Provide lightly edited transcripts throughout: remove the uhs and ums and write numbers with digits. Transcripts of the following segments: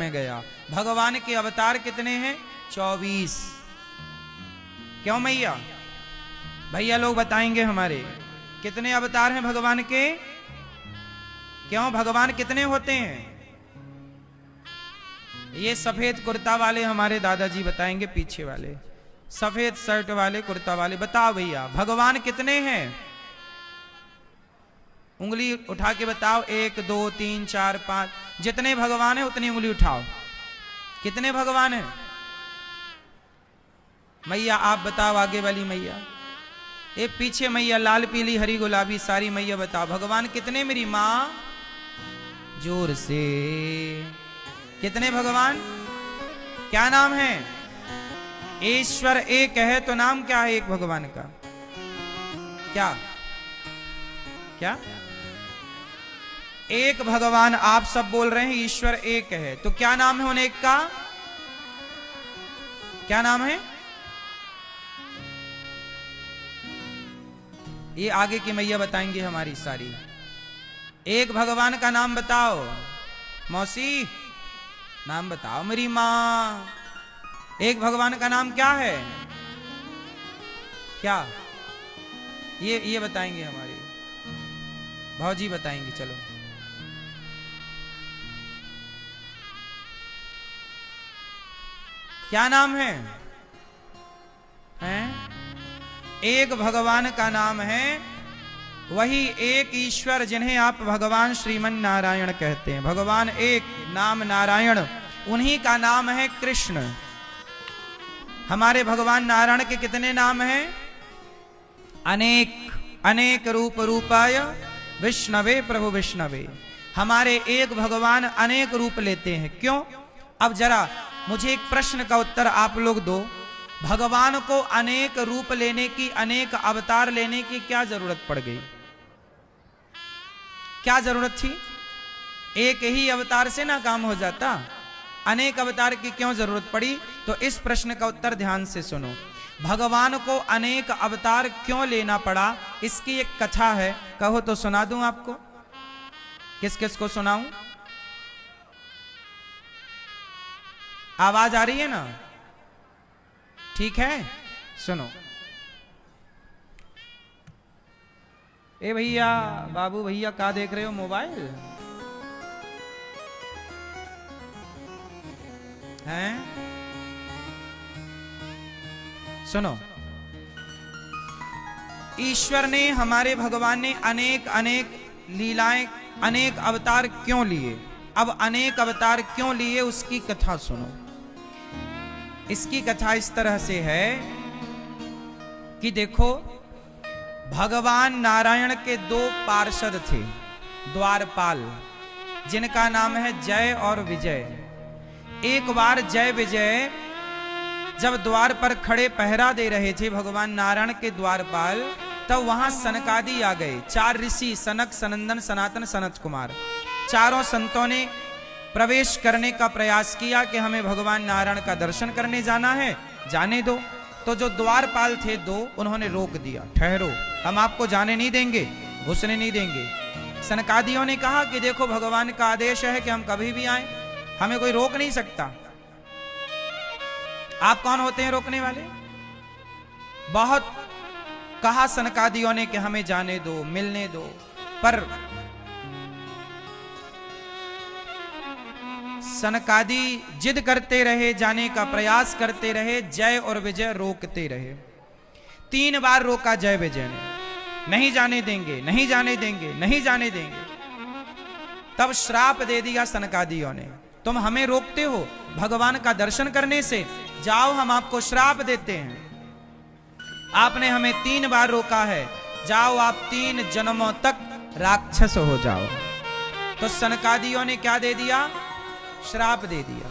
में गया। भगवान के अवतार कितने हैं? 24। क्यों मैया? भैया लोग बताएंगे हमारे कितने अवतार हैं भगवान के? क्यों भगवान कितने होते हैं? ये सफेद कुर्ता वाले हमारे दादाजी बताएंगे, पीछे वाले सफेद शर्ट वाले कुर्ता वाले। बताओ भैया भगवान कितने हैं? उंगली उठा के बताओ। 1 2 3 4 5। जितने भगवान है उतनी उंगली उठाओ। कितने भगवान हैं? मैया आप बताओ, आगे वाली मैया, ये पीछे मैया लाल पीली हरी गुलाबी सारी मैया बताओ भगवान कितने? मेरी मां जोर से। कितने भगवान? क्या नाम है? ईश्वर एक है तो नाम क्या है एक भगवान का? क्या क्या? एक भगवान आप सब बोल रहे हैं ईश्वर एक है, तो क्या नाम है उन एक का? क्या नाम है? ये आगे की मैया बताएंगे हमारी सारी। एक भगवान का नाम बताओ मौसी, नाम बताओ मेरी मां। एक भगवान का नाम क्या है? क्या? ये बताएंगे हमारे भाजी, बताएंगे। चलो क्या नाम है? हैं? एक भगवान का नाम है वही एक ईश्वर जिन्हें आप भगवान श्रीमन नारायण कहते हैं। भगवान एक, नाम नारायण, उन्हीं का नाम है कृष्ण। हमारे भगवान नारायण के कितने नाम हैं? अनेक। अनेक रूप रूपाय विष्णवे प्रभु विष्णवे। हमारे एक भगवान अनेक रूप लेते हैं। क्यों? अब जरा मुझे एक प्रश्न का उत्तर आप लोग दो। भगवान को अनेक रूप लेने की, अनेक अवतार लेने की क्या जरूरत पड़ गई? क्या जरूरत थी? एक ही अवतार से ना काम हो जाता, अनेक अवतार की क्यों जरूरत पड़ी? तो इस प्रश्न का उत्तर ध्यान से सुनो। भगवान को अनेक अवतार क्यों लेना पड़ा, इसकी एक कथा है। कहो तो सुना दूं आपको। किस किस को सुनाऊं? आवाज आ रही है ना? ठीक है, सुनो। ए भैया, बाबू भैया, क्या देख रहे हो? मोबाइल हैं? सुनो, ईश्वर ने, हमारे भगवान ने अनेक अनेक लीलाएं, अनेक अवतार क्यों लिए? अब अनेक अवतार क्यों लिए उसकी कथा सुनो। इसकी कथा इस तरह से है कि देखो, भगवान नारायण के 2 पार्षद थे, द्वारपाल, जिनका नाम है जय और विजय। एक बार जय विजय जब द्वार पर खड़े पहरा दे रहे थे भगवान नारायण के द्वारपाल, तब वहां सनकादि आ गए। 4 ऋषि, सनक, सनंदन, सनातन, सनत कुमार, चारों संतों ने प्रवेश करने का प्रयास किया कि हमें भगवान नारायण का दर्शन करने जाना है, जाने दो। तो जो द्वारपाल थे 2, उन्होंने रोक दिया, ठहरो, हम आपको जाने नहीं देंगे, घुसने नहीं देंगे। सनकादियों ने कहा कि देखो भगवान का आदेश है कि हम कभी भी आए, हमें कोई रोक नहीं सकता। आप कौन होते हैं रोकने वाले? बहुत कहा सनकादियों ने कि हमें जाने दो, मिलने दो, पर सनकादि जिद करते रहे, जाने का प्रयास करते रहे, जय और विजय रोकते रहे। 3 बार रोका जय विजय ने, नहीं जाने देंगे, नहीं जाने देंगे, नहीं जाने देंगे। तब श्राप दे दिया सनकादियों ने, तुम हमें रोकते हो भगवान का दर्शन करने से, जाओ हम आपको श्राप देते हैं। आपने हमें 3 बार रोका है, जाओ आप 3 जन्मों तक राक्षस हो जाओ। तो सनकादियों ने क्या दे दिया? श्राप दे दिया।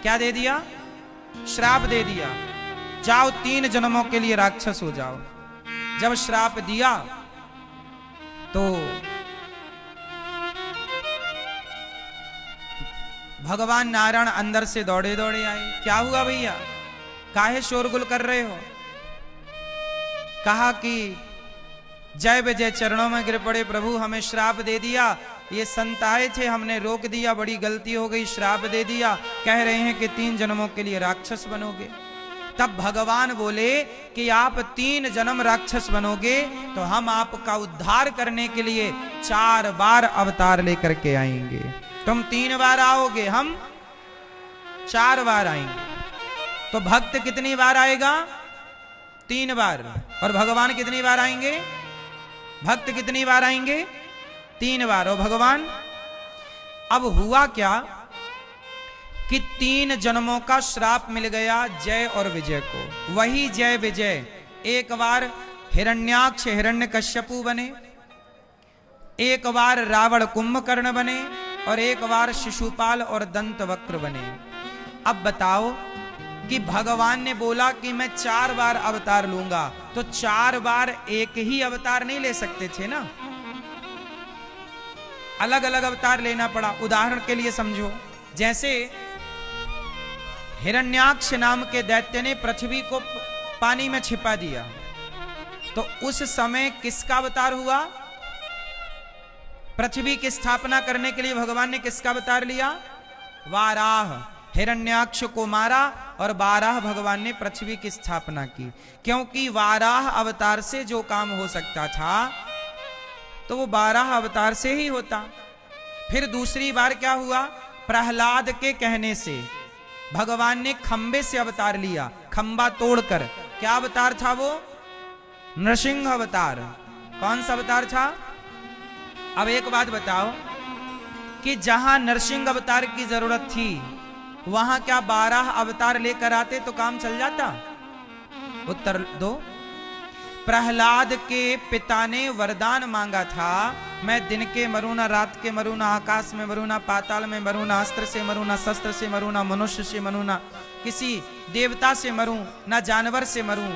क्या दे दिया? श्राप दे दिया, जाओ 3 जन्मों के लिए राक्षस हो जाओ। जब श्राप दिया तो भगवान नारायण अंदर से दौड़े दौड़े आए। क्या हुआ भैया, काहे शोरगुल कर रहे हो? कहा कि जय विजय चरणों में गिर पड़े, प्रभु हमें श्राप दे दिया, ये संत आए थे, हमने रोक दिया, बड़ी गलती हो गई, श्राप दे दिया, कह रहे हैं कि 3 जन्मों के लिए राक्षस बनोगे। तब भगवान बोले कि आप 3 जन्म राक्षस बनोगे तो हम आपका उद्धार करने के लिए 4 बार अवतार लेकर के आएंगे। तुम 3 बार आओगे, हम 4 बार आएंगे। तो भक्त कितनी बार आएगा? 3 बार। और भगवान कितनी बार आएंगे? भक्त कितनी बार आएंगे? 3 बार। और भगवान, अब हुआ क्या कि 3 जन्मों का श्राप मिल गया जय और विजय को। वही जय विजय एक बार हिरण्याक्ष हिरण्यकश्यपु बने, एक बार रावण कुंभकर्ण बने, और एक बार शिशुपाल और दंतवक्र बने। अब बताओ कि भगवान ने बोला कि मैं 4 बार अवतार लूंगा, तो 4 बार एक ही अवतार नहीं ले सकते थे ना, अलग अलग अवतार लेना पड़ा। उदाहरण के लिए समझो, जैसे हिरण्याक्ष नाम के दैत्य ने पृथ्वी को पानी में छिपा दिया, तो उस समय किसका अवतार हुआ? पृथ्वी की स्थापना करने के लिए भगवान ने किसका अवतार लिया? वाराह। हिरण्याक्ष को मारा और वाराह भगवान ने पृथ्वी की स्थापना की, क्योंकि वाराह अवतार से जो काम हो सकता था तो वो वाराह अवतार से ही होता। फिर दूसरी बार क्या हुआ? प्रहलाद के कहने से भगवान ने खंबे से अवतार लिया, खंबा तोड़कर। क्या अवतार था वो? नरसिंह अवतार। कौन सा अवतार था? अब एक बात बताओ कि जहां नरसिंह अवतार की जरूरत थी वहां क्या 12 अवतार लेकर आते तो काम चल जाता? उत्तर दो। प्रहलाद के पिता ने वरदान मांगा था, मैं दिन के मरूं ना, रात के मरूं ना, आकाश में मरूं ना, पाताल में मरूं ना, अस्त्र से मरूं ना, शस्त्र से मरूं ना, मनुष्य से मरूं ना, किसी देवता से मरूं ना, जानवर से मरूं।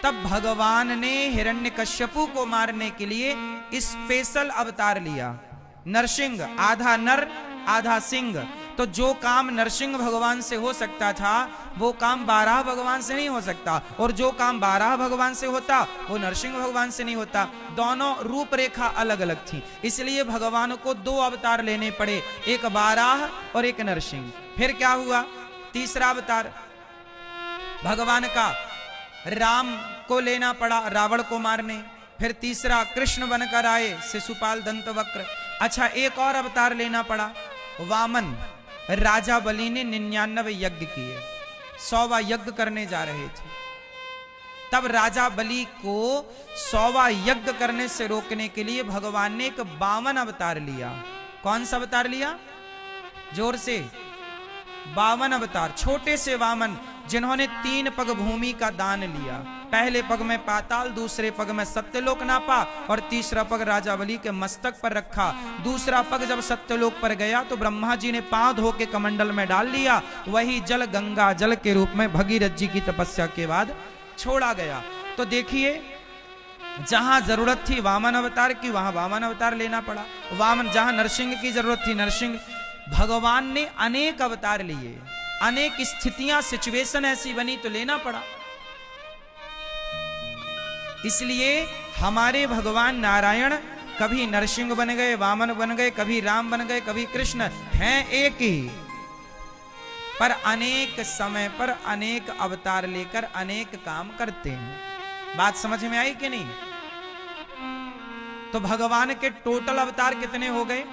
तब भगवान ने हिरण्यकश्यपु को मारने के लिए स्पेशल अवतार लिया, नरसिंह। आधा नर आधा सिंह। तो जो काम नरसिंह भगवान से हो सकता था वो काम 12 भगवान से नहीं हो सकता, और जो काम 12 भगवान से होता वो नरसिंह भगवान से नहीं होता। दोनों रूपरेखा अलग अलग थी, इसलिए भगवान को 2 अवतार लेने पड़े, एक 12 और एक नरसिंह। फिर क्या हुआ? तीसरा अवतार भगवान का राम को लेना पड़ा रावण को मारने। फिर तीसरा कृष्ण बनकर आए, शिशुपाल दंतवक्र। अच्छा, एक और अवतार लेना पड़ा, वामन। राजा बलि ने 99 यज्ञ किए, 100वां यज्ञ करने जा रहे थे। तब राजा बलि को 100वां यज्ञ करने से रोकने के लिए भगवान ने एक 52 अवतार लिया। कौन सा अवतार लिया? जोर से। 52 अवतार। छोटे से वामन जिन्होंने 3 पग भूमि का दान लिया। पहले पग में पाताल, दूसरे पग में सत्यलोक नापा, और तीसरा पग राजा बलि के मस्तक पर रखा। दूसरा पग जब सत्यलोक पर गया तो ब्रह्मा जी ने पांव धो के कमंडल में डाल लिया। वही जल गंगा जल के रूप में भगीरथ जी की तपस्या के बाद छोड़ा गया। तो देखिए, जहां जरूरत थी वामन अवतार की वहां वामन अवतार लेना पड़ा। वामन, जहां नरसिंह की जरूरत थी नरसिंह। भगवान ने अनेक अवतार लिए, अनेक स्थितियां सिचुएशन ऐसी बनी तो लेना पड़ा। इसलिए हमारे भगवान नारायण कभी नरसिंह बन गए, वामन बन गए, कभी राम बन गए, कभी कृष्ण, हैं एक ही, पर अनेक समय पर अनेक अवतार लेकर अनेक काम करते हैं। बात समझ में आई कि नहीं? तो भगवान के टोटल अवतार कितने हो गए?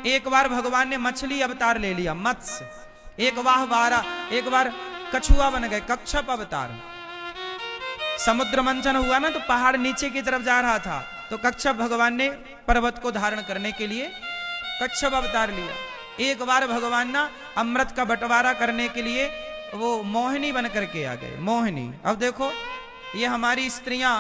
एक बार भगवान ने मछली अवतार ले लिया, मत्स्य। एक बार कछुआ बन गए, कच्छप अवतार। समुद्र मंथन हुआ ना तो पहाड़ नीचे की तरफ जा रहा था, तो कच्छप भगवान ने पर्वत को धारण करने के लिए कच्छप अवतार लिया। एक बार भगवान ना अमृत का बंटवारा करने के लिए वो मोहिनी बन करके आ गए, मोहिनी। अब देखो, ये हमारी स्त्रियां,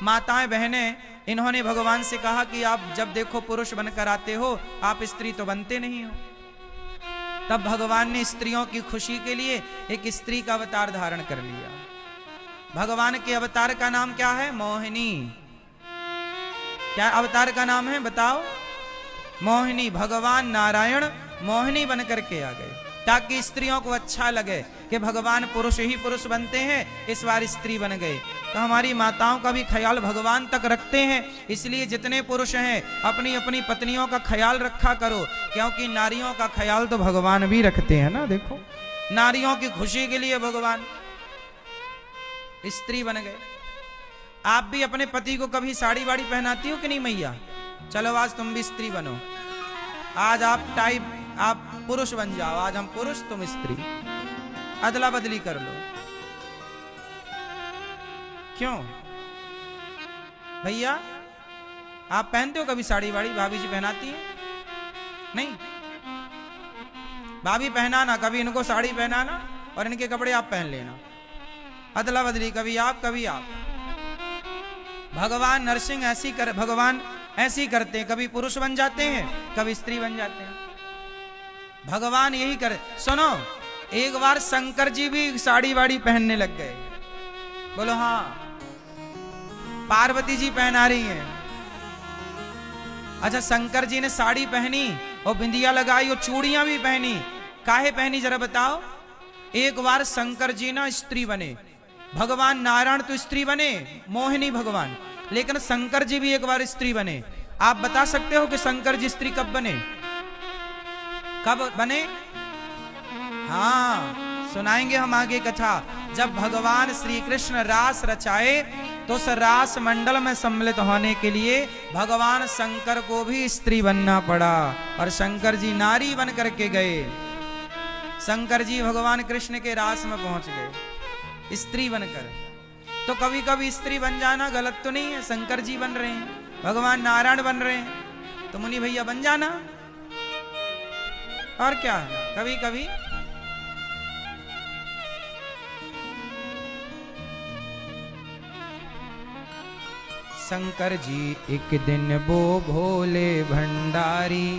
माताएं, बहनें, इन्होंने भगवान से कहा कि आप जब देखो पुरुष बनकर आते हो, आप स्त्री तो बनते नहीं हो। तब भगवान ने स्त्रियों की खुशी के लिए एक स्त्री का अवतार धारण कर लिया। भगवान के अवतार का नाम क्या है? मोहिनी। क्या अवतार का नाम है बताओ? मोहिनी। भगवान नारायण मोहिनी बन करके आ गए, ताकि स्त्रियों को अच्छा लगे कि भगवान पुरुष ही पुरुष बनते हैं, इस बार स्त्री बन गए। तो हमारी माताओं का भी ख्याल भगवान तक रखते हैं, इसलिए जितने पुरुष हैं अपनी अपनी पत्नियों का ख्याल रखा करो, क्योंकि नारियों का ख्याल तो भगवान भी रखते हैं ना। देखो, नारियों की खुशी के लिए भगवान स्त्री बन गए। आप भी अपने पति को कभी साड़ी वाड़ी पहनाती हो कि नहीं मैया? चलो आज तुम भी स्त्री बनो, आज आप पुरुष बन जाओ, आज हम पुरुष तुम स्त्री, अदला बदली कर लो। क्यों भैया, आप पहनते हो कभी साड़ी वाड़ी? भाभी जी पहनाती है? नहीं, भाभी पहनाना, कभी इनको साड़ी पहनाना और इनके कपड़े आप पहन लेना, अदला बदली, कभी आप कभी आप। भगवान नरसिंह भगवान ऐसी करते हैं, कभी पुरुष बन जाते हैं, कभी स्त्री बन जाते हैं। भगवान यही करे। सुनो, एक बार शंकर जी भी साड़ी वाड़ी पहनने लग गए। बोलो हाँ, पार्वती जी पहना रही हैं। अच्छा, शंकर जी ने साड़ी पहनी और बिंदिया लगाई और चूड़ियां भी पहनी, काहे पहनी जरा बताओ? एक बार शंकर जी ना स्त्री बने, भगवान नारायण तो स्त्री बने, मोहिनी भगवान, लेकिन शंकर जी भी एक बार स्त्री बने। आप बता सकते हो कि शंकर जी स्त्री कब बने? कब बने? हाँ, सुनाएंगे हम आगे कथा। जब भगवान श्री कृष्ण रास रचाए तो उस रास मंडल में सम्मिलित होने के लिए भगवान शंकर को भी स्त्री बनना पड़ा, और शंकर जी नारी बन करके गए। शंकर जी भगवान कृष्ण के रास में पहुंच गए स्त्री बनकर। तो कभी कभी स्त्री बन जाना गलत तो नहीं है। शंकर जी बन रहे हैं, भगवान नारायण बन रहे हैं, तो मुनि भैया बन जाना, और क्या है। कभी कभी शंकर जी एक दिन वो भोले भंडारी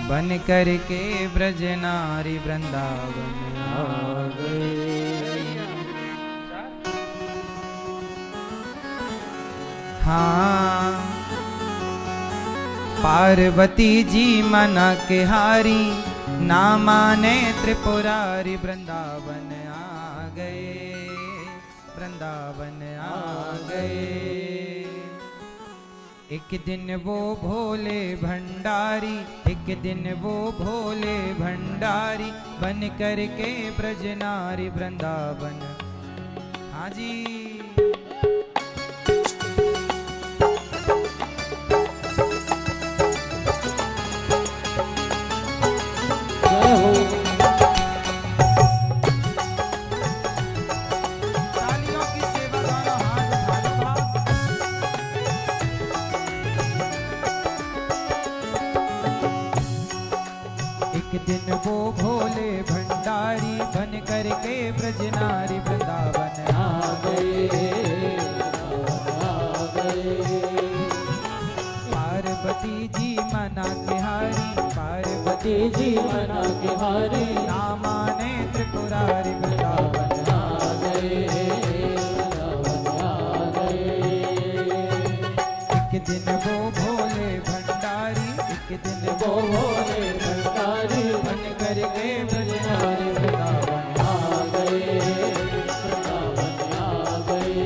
बन करके ब्रज नारी वृंदावन आ गए। हाँ, पार्वती जी मना के हारी, ना माने त्रिपुरारी, वृंदावन आ गए, वृंदावन आ गए। एक दिन वो भोले भंडारी, एक दिन वो भोले भंडारी बन करके ब्रज नारी वृंदावन। हाँ जी, दिन वो भोले भंडारी बन करके ब्रज नारी वृंदावन आ गए। पार्वती जी मना के हारी, पार्वती जी मना के हारी, ना माने त्रिपुरारी, वृंदावन आ गए, वृंदावन आ गए। एक दिन वो भोले भंडारी, एक दिन वो भोले भंडारी बन करके ब्रज नारी वृंदावन आ गए, वृंदावन आ गए।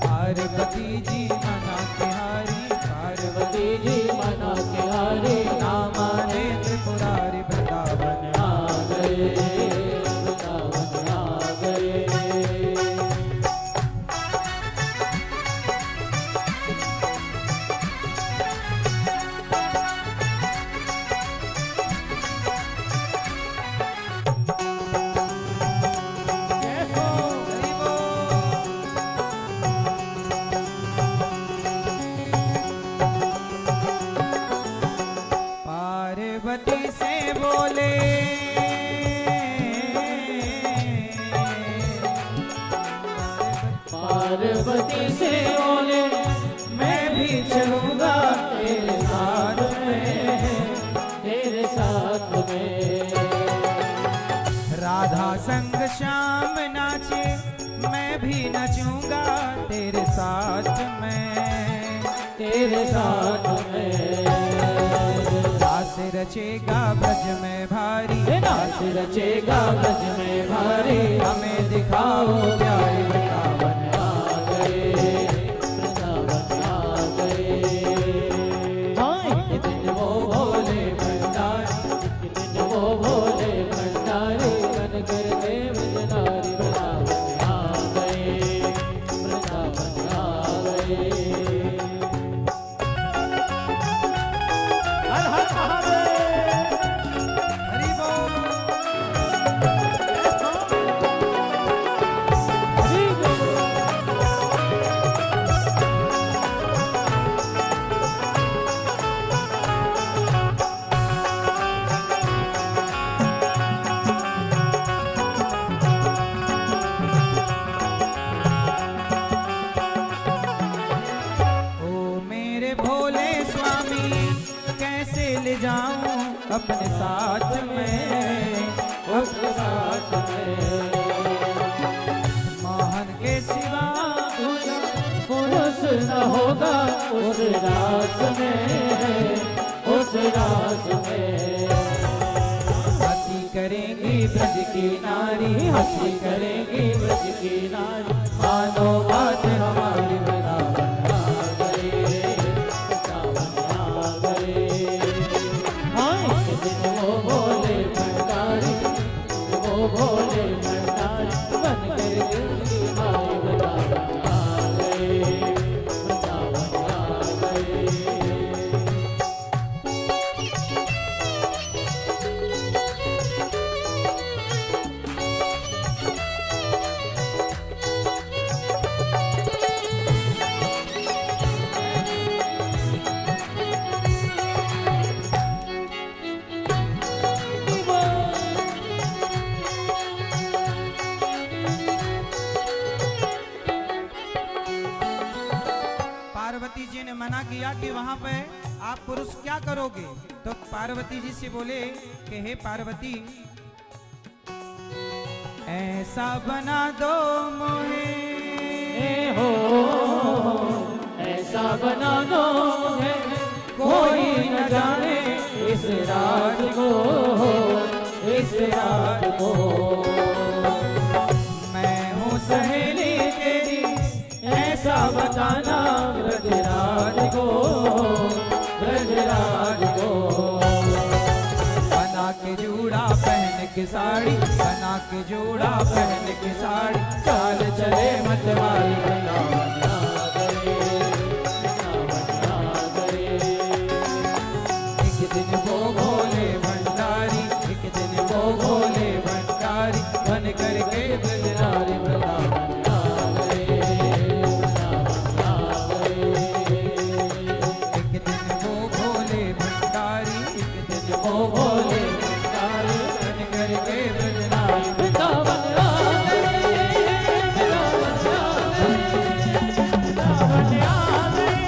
पार्वती जी मना के हारी, पार्वती जी मना के हारी, ना माने त्रिपुरारी, वृंदावन आ गए, वृंदावन आ गए। पार्वती से बोले, पार्वती से बोले, मैं भी चलूंगा तेरे साथ में, तेरे साथ में। राधा संग श्याम नाचे, मैं भी नचूंगा तेरे साथ में, तेरे साथ में। रचेगा ब्रज में भारी, रास रचेगा ब्रज में भारी, हमें दिखाओ प्यारे वृंदावन आ गए, वृंदावन आ गए। हाँ एक दिन वो भोले भंडारी, एक दिन वो भोले भंडारी, बन करके ब्रजनारी वृंदावन आ गए, वृंदावन आ गए। हर हर महादेव। हरि बोल। हरि बोल। ओ मेरे भोले स्वामी कैसे ले जाऊं अपने साथ में, उसके साथ में मोहन के सिवा पुरुष न होगा उस रास में, उस रास में। हंसी करेंगी ब्रज की नारी, हंसी करेगी ब्रज की नारी, मानो बात हमारी वृंदावन आ गए, वृंदावन आ गए। हाँ एक दिन वो भोले भंडारी, वो भोले भंडारी, बन कर दिल की माई वृंदावन आ गए, वृंदावन आ गए। पार्वती जी ने मना किया कि वहां पे आप पुरुष क्या करोगे, तो पार्वती जी से बोले कि हे पार्वती ऐसा बना दो मोहे, हो ऐसा बना दो है कोई न जाने इस राज को, इस राज को। मैं हूँ सहेली तेरी ऐसा बताना ब्रजराज को, ब्रजराज को। बना के जूड़ा पहन के साड़ी, बना के जूड़ा पहन के साड़ी, चाल चले मतवाली वृंदावन आ गए, वृंदावन आ गए। एक दिन वो भोले भंडारी, एक दिन वो भोले भंडारी बन करके ब्रजनारी वृंदावन आ गए, वृंदावन आ गए। एक दिन वो भोले भंडारी, एक दिन वो भोले भंडारी बन करके ब्रजनारी वृंदावन आ गए, वृंदावन आ गए, वृंदावन आ गए,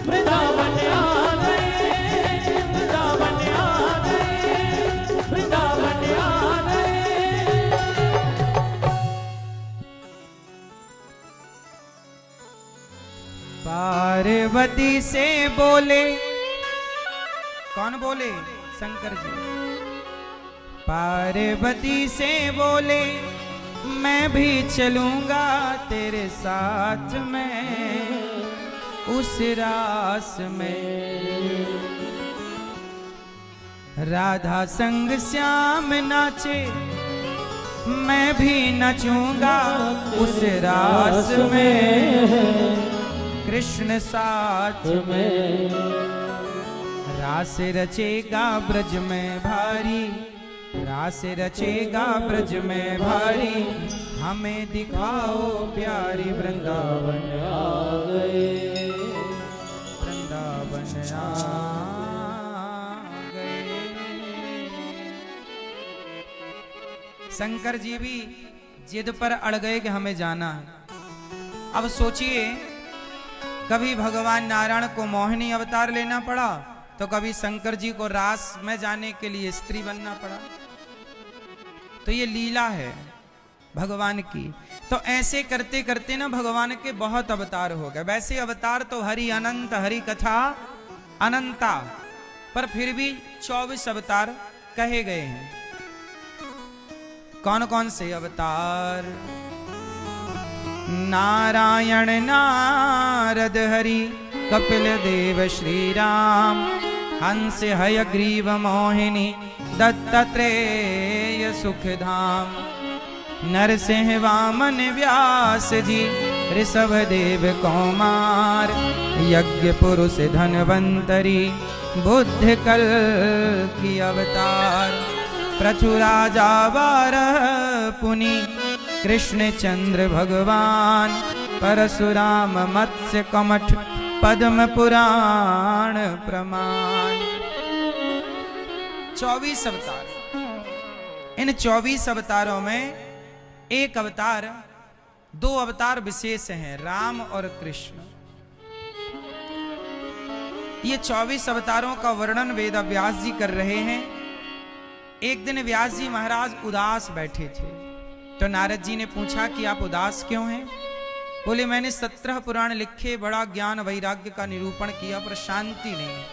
वृंदावन आ गए, वृंदावन आ गए, वृंदावन आ गए। पार्वती से बोले, कौन बोले? शंकर जी। पार्वती से बोले मैं भी चलूंगा तेरे साथ में, उस रास में। राधा संग श्याम नाचे मैं भी नचूंगा उस रास में, कृष्ण साथ में। रास रचेगा ब्रज में भारी, रास रचेगा ब्रज में भारी, हमें दिखाओ प्यारी वृंदावन आ गए, वृंदावन आ गए। शंकर जी भी जिद पर अड़ गए कि हमें जाना है। अब सोचिए, कभी भगवान नारायण को मोहिनी अवतार लेना पड़ा, तो कभी शंकर जी को रास में जाने के लिए स्त्री बनना पड़ा। तो ये लीला है भगवान की। तो ऐसे करते करते ना भगवान के बहुत अवतार हो गए। वैसे अवतार तो हरि अनंत, हरि कथा अनंता, पर फिर भी 24 अवतार कहे गए हैं। कौन कौन से अवतार? नारायण, नारद, हरि, कपिल देव, श्री राम, हंस, हयग्रीव, मोहिनी, दत्तात्रेय, सुखधाम, नरसिंह, वामन, व्यास जी, ऋषभ देव, कौमार, यज्ञ पुरुष, धनवंतरी, बुद्ध कल की अवतार, पृथु राजा, बारह पुनि, कृष्ण चंद्र भगवान, परशुराम, मत्स्य, कमठ, पद्म पुराण प्रमाण। 24 अवतार। इन 24 अवतारों में एक अवतार, 2 अवतार विशेष हैं, राम और कृष्ण। ये 24 अवतारों का वर्णन वेद व्यास जी कर रहे हैं। एक दिन व्यास जी महाराज उदास बैठे थे, तो नारद जी ने पूछा कि आप उदास क्यों हैं? बोले, मैंने 17 पुराण लिखे, बड़ा ज्ञान वैराग्य का निरूपण किया, पर शांति नहीं।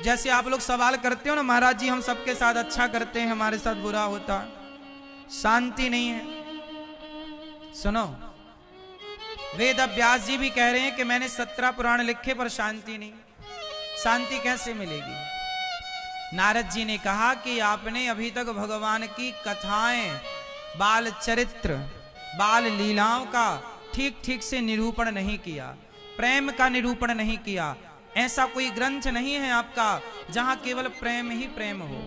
जैसे आप लोग सवाल करते हो ना, महाराज जी हम सबके साथ अच्छा करते हैं, हमारे साथ बुरा होता, शांति नहीं है। सुनो, वेद व्यास जी भी कह रहे हैं कि मैंने 17 पुराण लिखे पर शांति नहीं। शांति कैसे मिलेगी? नारद जी ने कहा कि आपने अभी तक भगवान की कथाएं, बाल चरित्र, बाल लीलाओं का ठीक ठीक से निरूपण नहीं किया, प्रेम का निरूपण नहीं किया। ऐसा कोई ग्रंथ नहीं है आपका जहां केवल प्रेम ही प्रेम हो।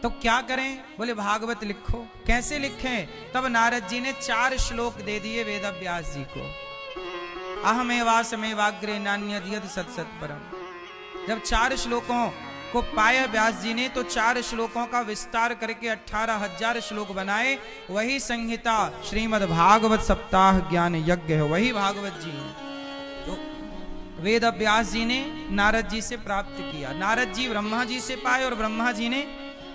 तो क्या करें? बोले, भागवत लिखो। कैसे लिखें? तब नारद जी ने 4 श्लोक दे दिए वेद व्यास जी को। अहमेवासमेवाग्रे नान्यद्यत् सत्सत् परम। जब 4 श्लोकों को पाया व्यास जी ने, तो 4 श्लोकों का विस्तार करके 18,000 श्लोक बनाए। वही संहिता श्रीमद् भागवत सप्ताह ज्ञान यज्ञ है, वही भागवत जी है जो वेद व्यास जी ने नारद जी से प्राप्त किया। नारद जी ब्रह्मा जी से पाए और ब्रह्मा जी ने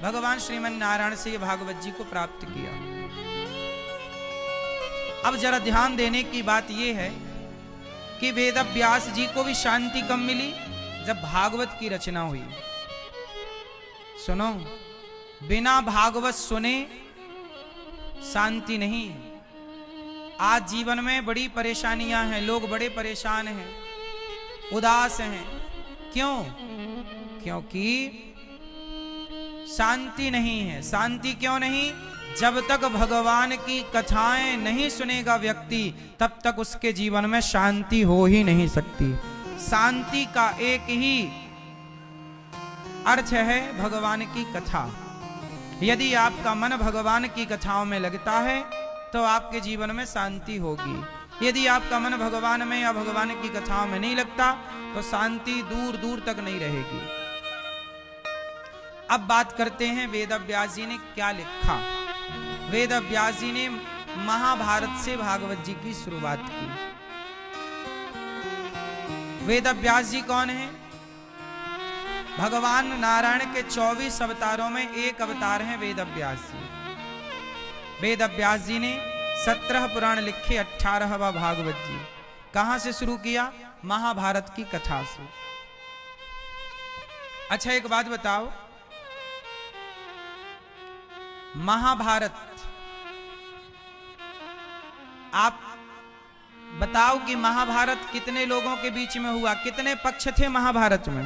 भगवान श्रीमन नारायण से भागवत जी को प्राप्त किया। अब जरा ध्यान देने की बात यह है कि वेद व्यास जी को भी शांति कब मिली? जब भागवत की रचना हुई। सुनो, बिना भागवत सुने शांति नहीं है। आज जीवन में बड़ी परेशानियां हैं, लोग बड़े परेशान हैं, उदास हैं। क्यों? क्योंकि शांति नहीं है। शांति क्यों नहीं? जब तक भगवान की कथाएं नहीं सुनेगा व्यक्ति, तब तक उसके जीवन में शांति हो ही नहीं सकती। शांति का एक ही अर्थ है भगवान की कथा। यदि आपका मन भगवान की कथाओं में लगता है तो आपके जीवन में शांति होगी। यदि आपका मन भगवान में या भगवान की कथाओं में नहीं लगता तो शांति दूर दूर तक नहीं रहेगी। अब बात करते हैं वेद व्यास जी ने क्या लिखा। वेद व्यास जी ने महाभारत से भागवत जी की शुरुआत की। वेद व्यास जी कौन है? भगवान नारायण के 24 अवतारों में एक अवतार हैं वेद व्यास जी। वेद व्यास जी ने 17 पुराण लिखे, 18वां भागवत जी। कहां से शुरू किया? महाभारत की कथा से। अच्छा, एक बात बताओ, महाभारत, आप बताओ कि महाभारत कितने लोगों के बीच में हुआ? कितने पक्ष थे महाभारत में?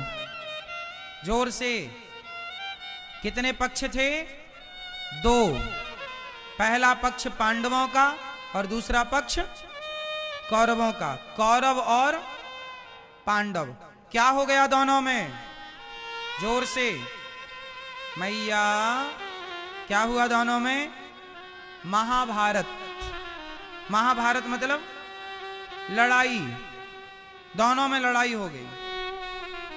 जोर से, कितने पक्ष थे? 2। पहला पक्ष पांडवों का और दूसरा पक्ष कौरवों का। कौरव और पांडव। क्या हो गया दोनों में? जोर से मैया, क्या हुआ दोनों में? महाभारत। महाभारत मतलब लड़ाई, दोनों में लड़ाई हो गई।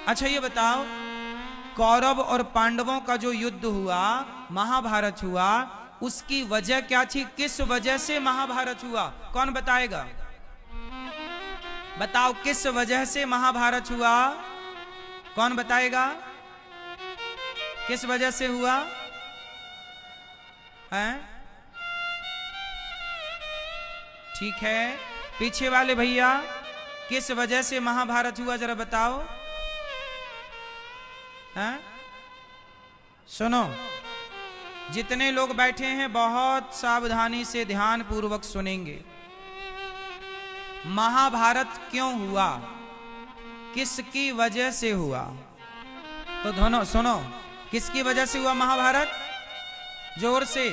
अच्छा, ये बताओ, कौरव और पांडवों का जो युद्ध हुआ, महाभारत हुआ, उसकी वजह क्या थी? किस वजह से महाभारत हुआ? कौन बताएगा? बताओ, किस वजह से महाभारत हुआ? कौन बताएगा? किस वजह से हुआ है? ठीक है, पीछे वाले भैया किस वजह से महाभारत हुआ जरा बताओ। हैं? सुनो, जितने लोग बैठे हैं बहुत सावधानी से ध्यान पूर्वक सुनेंगे। महाभारत क्यों हुआ, किसकी वजह से हुआ, तो दोनों सुनो, किसकी वजह से हुआ महाभारत, जोर से।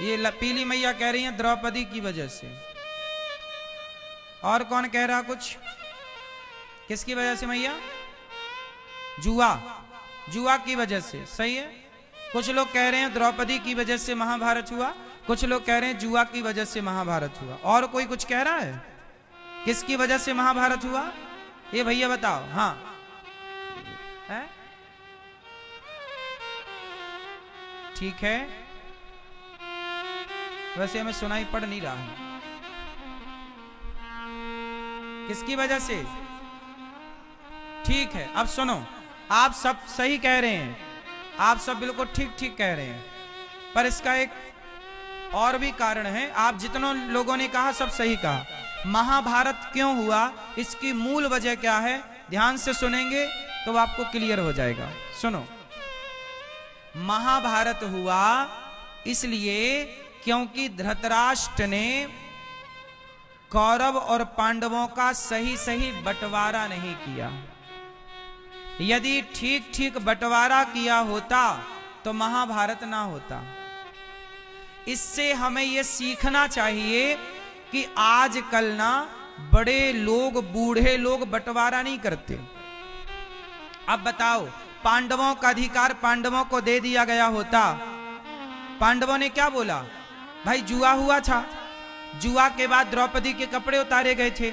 ये पीली मैया कह रही हैं द्रौपदी की वजह से। और कौन कह रहा कुछ, किसकी वजह से मैया, जुआ, जुआ की वजह से, सही है। कुछ लोग कह रहे हैं द्रौपदी की वजह से महाभारत हुआ, कुछ लोग कह रहे हैं जुआ की वजह से महाभारत हुआ। और कोई कुछ कह रहा है किसकी वजह से महाभारत हुआ, ये भैया बताओ। हाँ है? ठीक है, वैसे हमें सुनाई पड़ नहीं रहा है, किसकी वजह से। ठीक है, अब सुनो, आप सब सही कह रहे हैं, आप सब बिल्कुल ठीक ठीक कह रहे हैं, पर इसका एक और भी कारण है। आप जितनों लोगों ने कहा सब सही कहा। महाभारत क्यों हुआ, इसकी मूल वजह क्या है, ध्यान से सुनेंगे तो आपको क्लियर हो जाएगा। सुनो, महाभारत हुआ इसलिए क्योंकि धृतराष्ट्र ने कौरव और पांडवों का सही सही बंटवारा नहीं किया। यदि ठीक ठीक बंटवारा किया होता तो महाभारत ना होता। इससे हमें यह सीखना चाहिए कि आजकल ना बड़े लोग, बूढ़े लोग बंटवारा नहीं करते। अब बताओ, पांडवों का अधिकार पांडवों को दे दिया गया होता, पांडवों ने क्या बोला, भाई जुआ हुआ था, जुआ के बाद द्रौपदी के कपड़े उतारे गए थे,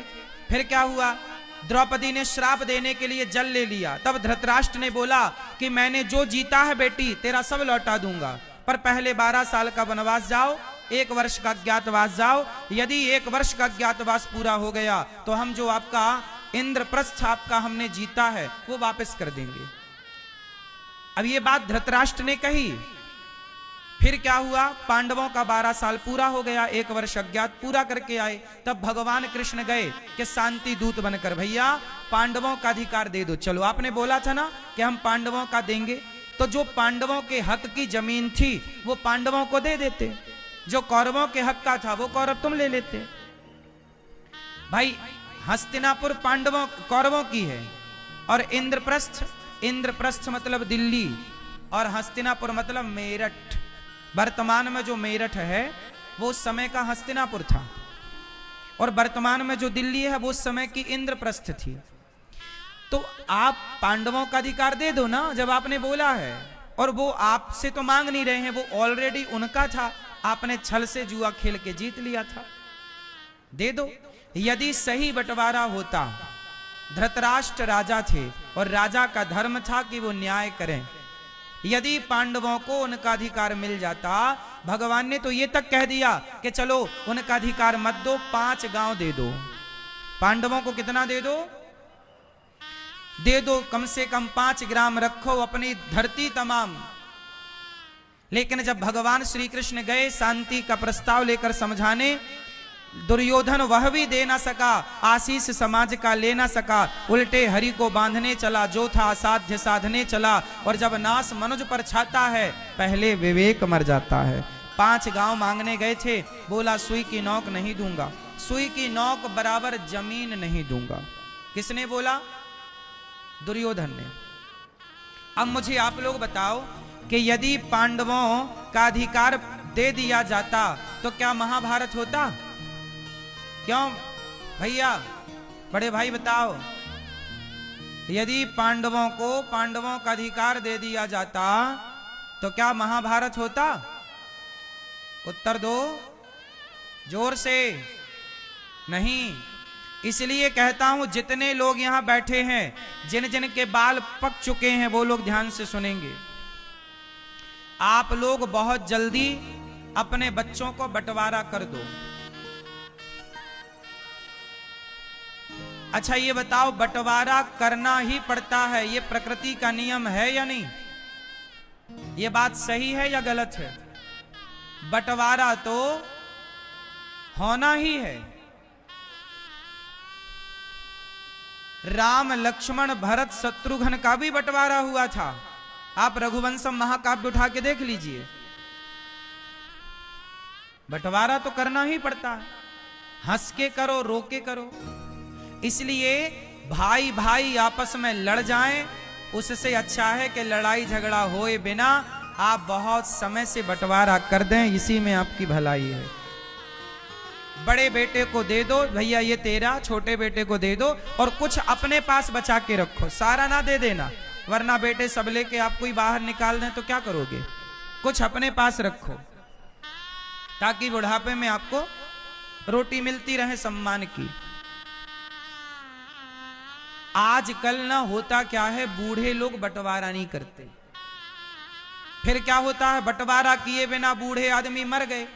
फिर क्या हुआ, द्रौपदी ने श्राप देने के लिए जल ले लिया। तब धृतराष्ट्र ने बोला कि मैंने जो जीता है बेटी तेरा सब लौटा दूंगा, पर पहले 12 साल का वनवास जाओ, 1 वर्ष का अज्ञातवास जाओ। यदि 1 वर्ष का अज्ञातवास पूरा हो गया तो हम जो आपका इंद्रप्रस्थ आपका हमने जीता है वो वापस कर देंगे। अब ये बात धृतराष्ट्र ने कही, फिर क्या हुआ, पांडवों का 12 साल पूरा हो गया, 1 वर्ष अज्ञात पूरा करके आए। तब भगवान कृष्ण गए कि शांति दूत बनकर, भैया पांडवों का अधिकार दे दो। चलो, आपने बोला था ना कि हम पांडवों का देंगे, तो जो पांडवों के हक की जमीन थी वो पांडवों को दे देते, जो कौरवों के हक का था वो कौरव तुम ले लेते। भाई हस्तिनापुर पांडवों कौरवों की है, और इंद्रप्रस्थ, इंद्रप्रस्थ मतलब दिल्ली, और हस्तिनापुर मतलब मेरठ। वर्तमान में जो मेरठ है वो उस समय का हस्तिनापुर था, और वर्तमान में जो दिल्ली है वो उस समय की इंद्रप्रस्थ थी। तो आप पांडवों का अधिकार दे दो ना, जब आपने बोला है, और वो आपसे तो मांग नहीं रहे हैं, वो ऑलरेडी उनका था, आपने छल से जुआ खेल के जीत लिया था, दे दो। यदि सही बंटवारा होता, धृतराष्ट्र राजा थे और राजा का धर्म था कि वो न्याय करें। यदि पांडवों को उनका अधिकार मिल जाता, भगवान ने तो ये तक कह दिया कि चलो उनका अधिकार मत दो, 5 गांव दे दो। पांडवों को कितना दे दो, दे दो कम से कम 5 ग्राम रखो अपनी धरती तमाम। लेकिन जब भगवान श्री कृष्ण गए शांति का प्रस्ताव लेकर समझाने, दुर्योधन वह भी दे ना सका, आशीष समाज का ले ना सका, उल्टे हरि को बांधने चला, जो था असाध्य साधने चला। और जब नाश मनुज पर छाता है, पहले विवेक मर जाता है। 5 गांव मांगने गए थे, बोला सुई की नोक नहीं दूंगा, सुई की नोक बराबर जमीन नहीं दूंगा। किसने बोला, दुर्योधन ने। अब मुझे आप लोग बताओ कि यदि पांडवों का अधिकार दे दिया जाता तो क्या महाभारत होता? क्यों भैया, बड़े भाई बताओ, यदि पांडवों को पांडवों का अधिकार दे दिया जाता तो क्या महाभारत होता? उत्तर दो जोर से। नहीं। इसलिए कहता हूं जितने लोग यहां बैठे हैं, जिन जिन के बाल पक चुके हैं, वो लोग ध्यान से सुनेंगे। आप लोग बहुत जल्दी अपने बच्चों को बंटवारा कर दो। अच्छा ये बताओ, बंटवारा करना ही पड़ता है, ये प्रकृति का नियम है या नहीं? ये बात सही है या गलत है? बंटवारा तो होना ही है। राम लक्ष्मण भरत शत्रुघ्न का भी बंटवारा हुआ था। आप रघुवंशम महाकाव्य उठा के देख लीजिए, बंटवारा तो करना ही पड़ता है, हंस के करो रो के करो। इसलिए भाई भाई आपस में लड़ जाएं, उससे अच्छा है कि लड़ाई झगड़ा होए बिना आप बहुत समय से बंटवारा कर दें, इसी में आपकी भलाई है। बड़े बेटे को दे दो, भैया ये तेरा, छोटे बेटे को दे दो, और कुछ अपने पास बचा के रखो, सारा ना दे देना, वरना बेटे सब लेके आपको ही बाहर निकाल दें तो क्या करोगे। कुछ अपने पास रखो ताकि बुढ़ापे में आपको रोटी मिलती रहे सम्मान की। आजकल ना होता क्या है, बूढ़े लोग बंटवारा नहीं करते। फिर क्या होता है, बंटवारा किए बिना बूढ़े आदमी मर गए,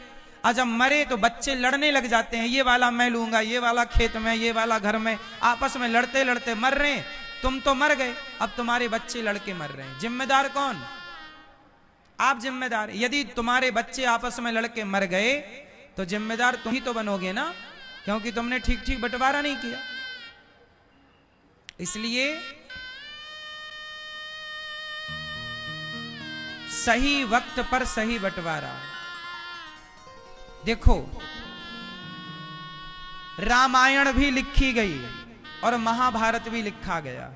और जब मरे तो बच्चे लड़ने लग जाते हैं, ये वाला मैं लूंगा, ये वाला खेत में, ये वाला घर में, आपस में लड़ते लड़ते मर रहे हैं। तुम तो मर गए, अब तुम्हारे बच्चे लड़के मर रहे हैं, जिम्मेदार कौन? आप जिम्मेदार। यदि तुम्हारे बच्चे आपस में लड़के मर गए तो जिम्मेदार तुम ही तो बनोगे ना, क्योंकि तुमने ठीक ठीक बंटवारा नहीं किया। इसलिए सही वक्त पर सही बंटवारा। देखो, रामायण भी लिखी गई और महाभारत भी लिखा गया।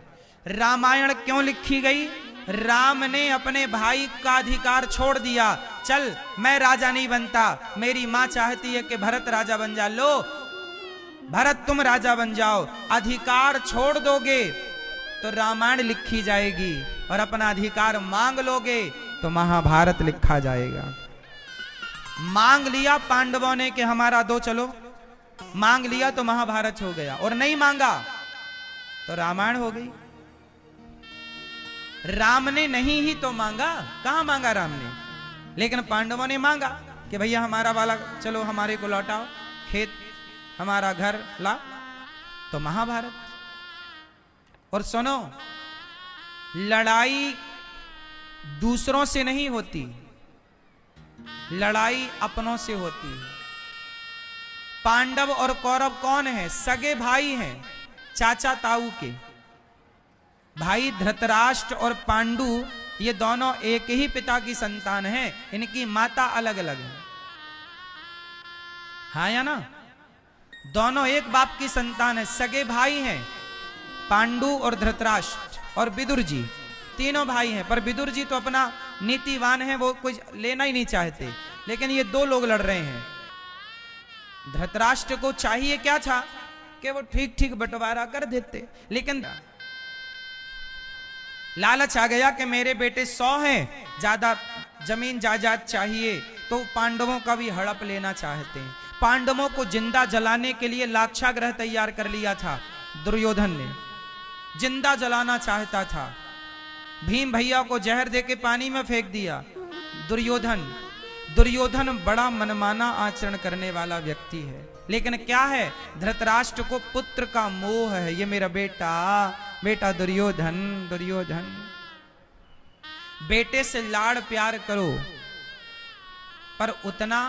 रामायण क्यों लिखी गई? राम ने अपने भाई का अधिकार छोड़ दिया, चल मैं राजा नहीं बनता, मेरी मां चाहती है कि भरत राजा बन जा, लो भरत तुम राजा बन जाओ। अधिकार छोड़ दोगे तो रामायण लिखी जाएगी, और अपना अधिकार मांग लोगे तो महाभारत लिखा जाएगा। मांग लिया पांडवों ने कि हमारा दो, चलो मांग लिया तो महाभारत हो गया, और नहीं मांगा तो रामायण हो गई। राम ने नहीं ही तो मांगा, कहां मांगा राम ने, लेकिन पांडवों ने मांगा कि भैया हमारा वाला चलो हमारे को लौटाओ, खेत हमारा घर ला, तो महाभारत। और सुनो, लड़ाई दूसरों से नहीं होती, लड़ाई अपनों से होती है। पांडव और कौरव कौन है? सगे भाई हैं, चाचा ताऊ के। भाई धृतराष्ट्र और पांडु ये दोनों एक ही पिता की संतान हैं, इनकी माता अलग अलग है, हाँ या ना? दोनों एक बाप की संतान है, सगे भाई हैं, पांडु और धृतराष्ट्र और विदुर जी, तीनों भाई हैं। पर विदुर जी तो अपना नीतिवान है, वो कुछ लेना ही नहीं चाहते, लेकिन ये दो लोग लड़ रहे हैं। धृतराष्ट्र को चाहिए क्या था कि वो ठीक ठीक बंटवारा कर देते, लेकिन लालच आ गया कि मेरे बेटे 100 हैं, ज्यादा जमीन जायदाद चाहिए, तो पांडवों का भी हड़प लेना चाहते हैं। पांडवों को जिंदा जलाने के लिए लाक्षागृह तैयार कर लिया था दुर्योधन ने, जिंदा जलाना चाहता था। भीम भैया को जहर देके पानी में फेंक दिया दुर्योधन बड़ा मनमाना आचरण करने वाला व्यक्ति है, लेकिन क्या है, धृतराष्ट्र को पुत्र का मोह है, ये मेरा बेटा दुर्योधन। बेटे से लाड़ प्यार करो, पर उतना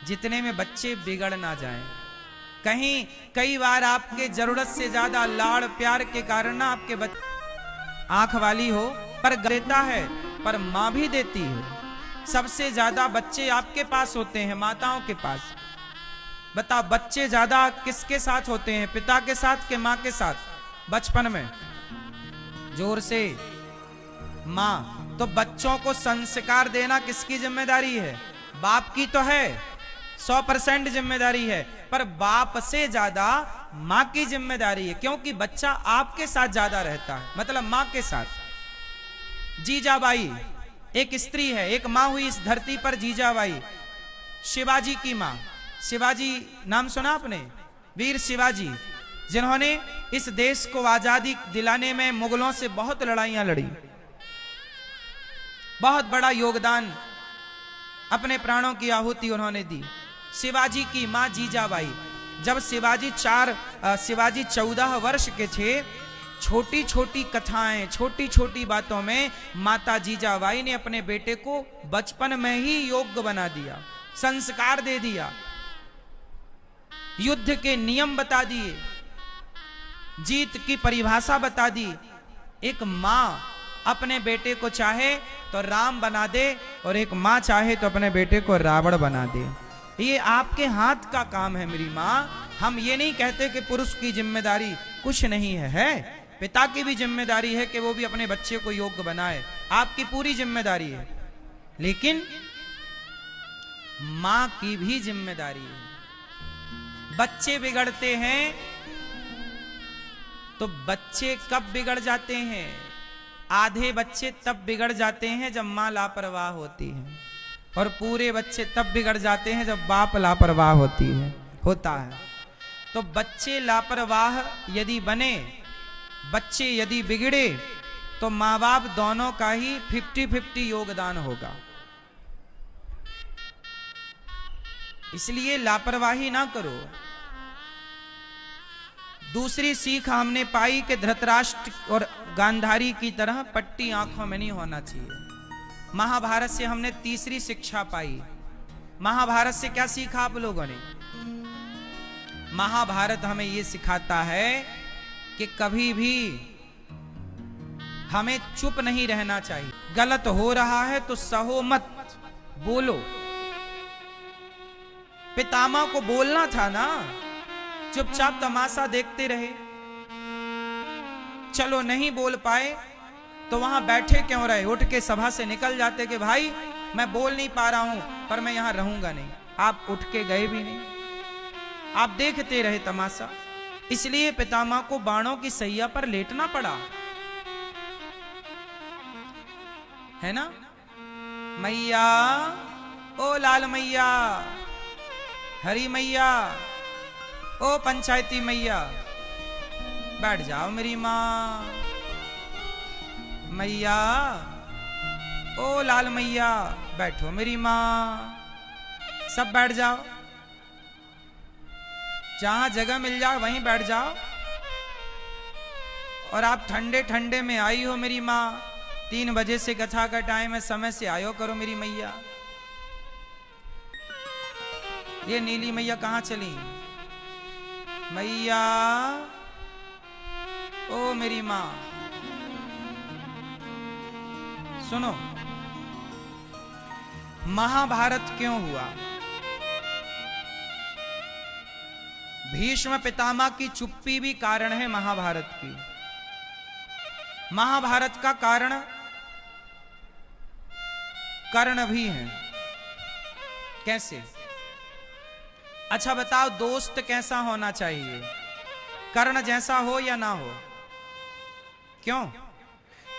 जितने में बच्चे बिगड़ ना जाएं। कई बार आपके जरूरत से ज्यादा लाड़ प्यार के कारण ना आपके बच्चे आंख वाली हो पर देता है, पर मां भी देती है। सबसे ज्यादा बच्चे आपके पास होते हैं, माताओं के पास। बताओ, बच्चे ज्यादा किसके साथ होते हैं, पिता के साथ कि मां के साथ? बचपन में जोर से मां। तो बच्चों को संस्कार देना किसकी जिम्मेदारी है? बाप की तो है, 100% जिम्मेदारी है, पर बाप से ज्यादा मां की जिम्मेदारी है, क्योंकि बच्चा आपके साथ ज्यादा रहता है, मतलब मां के साथ। जीजाबाई एक स्त्री है, एक मां हुई इस धरती पर, जीजाबाई, शिवाजी की मां। शिवाजी नाम सुना आपने? वीर शिवाजी, जिन्होंने इस देश को आजादी दिलाने में मुगलों से बहुत लड़ाइयां लड़ी, बहुत बड़ा योगदान, अपने प्राणों की आहुति उन्होंने दी। शिवाजी की मां जीजाबाई, जब शिवाजी 14 वर्ष के थे, छोटी छोटी कथाएं, छोटी छोटी बातों में माता जीजाबाई ने अपने बेटे को बचपन में ही योग्य बना दिया, संस्कार दे दिया। युद्ध के नियम बता दिए, जीत की परिभाषा बता दी। एक माँ अपने बेटे को चाहे तो राम बना दे और एक माँ चाहे तो अपने बेटे को रावण बना दे। ये आपके हाथ का काम है मेरी माँ। हम ये नहीं कहते कि पुरुष की जिम्मेदारी कुछ नहीं है, पिता की भी जिम्मेदारी है कि वो भी अपने बच्चे को योग्य बनाए, आपकी पूरी जिम्मेदारी है, लेकिन माँ की भी जिम्मेदारी है। बच्चे बिगड़ते हैं तो बच्चे कब बिगड़ जाते हैं? आधे बच्चे तब बिगड़ जाते हैं जब माँ लापरवाह होती है, और पूरे बच्चे तब बिगड़ जाते हैं जब बाप लापरवाह होता है। तो बच्चे लापरवाह यदि बने, बच्चे यदि बिगड़े, तो माँ बाप दोनों का ही 50-50 योगदान होगा। इसलिए लापरवाही ना करो। दूसरी सीख हमने पाई कि धृतराष्ट्र और गांधारी की तरह पट्टी आंखों में नहीं होना चाहिए। महाभारत से हमने तीसरी शिक्षा पाई। महाभारत से क्या सीखा आप लोगों ने? महाभारत हमें यह सिखाता है कि कभी भी हमें चुप नहीं रहना चाहिए। गलत हो रहा है तो सहो मत, बोलो। पितामह को बोलना था ना, चुपचाप तमाशा देखते रहे। चलो नहीं बोल पाए तो वहां बैठे क्यों रहे? उठ के सभा से निकल जाते कि भाई मैं बोल नहीं पा रहा हूं पर मैं यहां रहूंगा नहीं। आप उठ के गए भी नहीं, आप देखते रहे तमाशा। इसलिए पितामह को बाणों की सैया पर लेटना पड़ा, है ना? मैया, ओ लाल मैया, हरी मैया, ओ पंचायती मैया, बैठ जाओ मेरी माँ। मैया, ओ लाल मैया, बैठो मेरी माँ। सब बैठ जाओ, जहां जगह मिल जाओ वहीं बैठ जाओ। और आप ठंडे ठंडे में आई हो मेरी माँ, 3 बजे से कथा का टाइम है, समय से आयो करो मेरी मैया। ये नीली मैया कहां चली? मैया, ओ मेरी मां, सुनो। महाभारत क्यों हुआ? भीष्म पितामह की चुप्पी भी कारण है महाभारत की। महाभारत का कारण कर्ण भी है। कैसे? अच्छा बताओ, दोस्त कैसा होना चाहिए? कर्ण जैसा हो या ना हो? क्यों?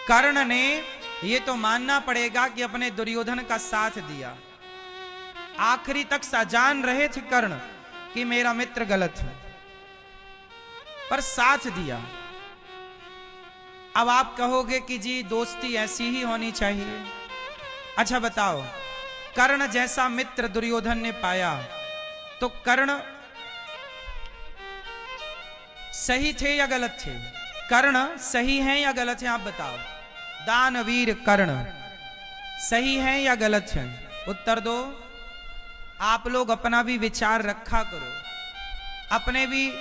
कर्ण ने ये तो मानना पड़ेगा कि अपने दुर्योधन का साथ दिया। आखिरी तक जान रहे थे कर्ण कि मेरा मित्र गलत है, पर साथ दिया। अब आप कहोगे कि जी दोस्ती ऐसी ही होनी चाहिए। अच्छा बताओ, कर्ण जैसा मित्र दुर्योधन ने पाया तो कर्ण सही थे या गलत थे? कर्ण सही हैं या गलत हैं? आप बताओ। दानवीर कर्ण सही हैं या गलत हैं? उत्तर दो। आप लोग अपना भी विचार रखा करो, अपने भी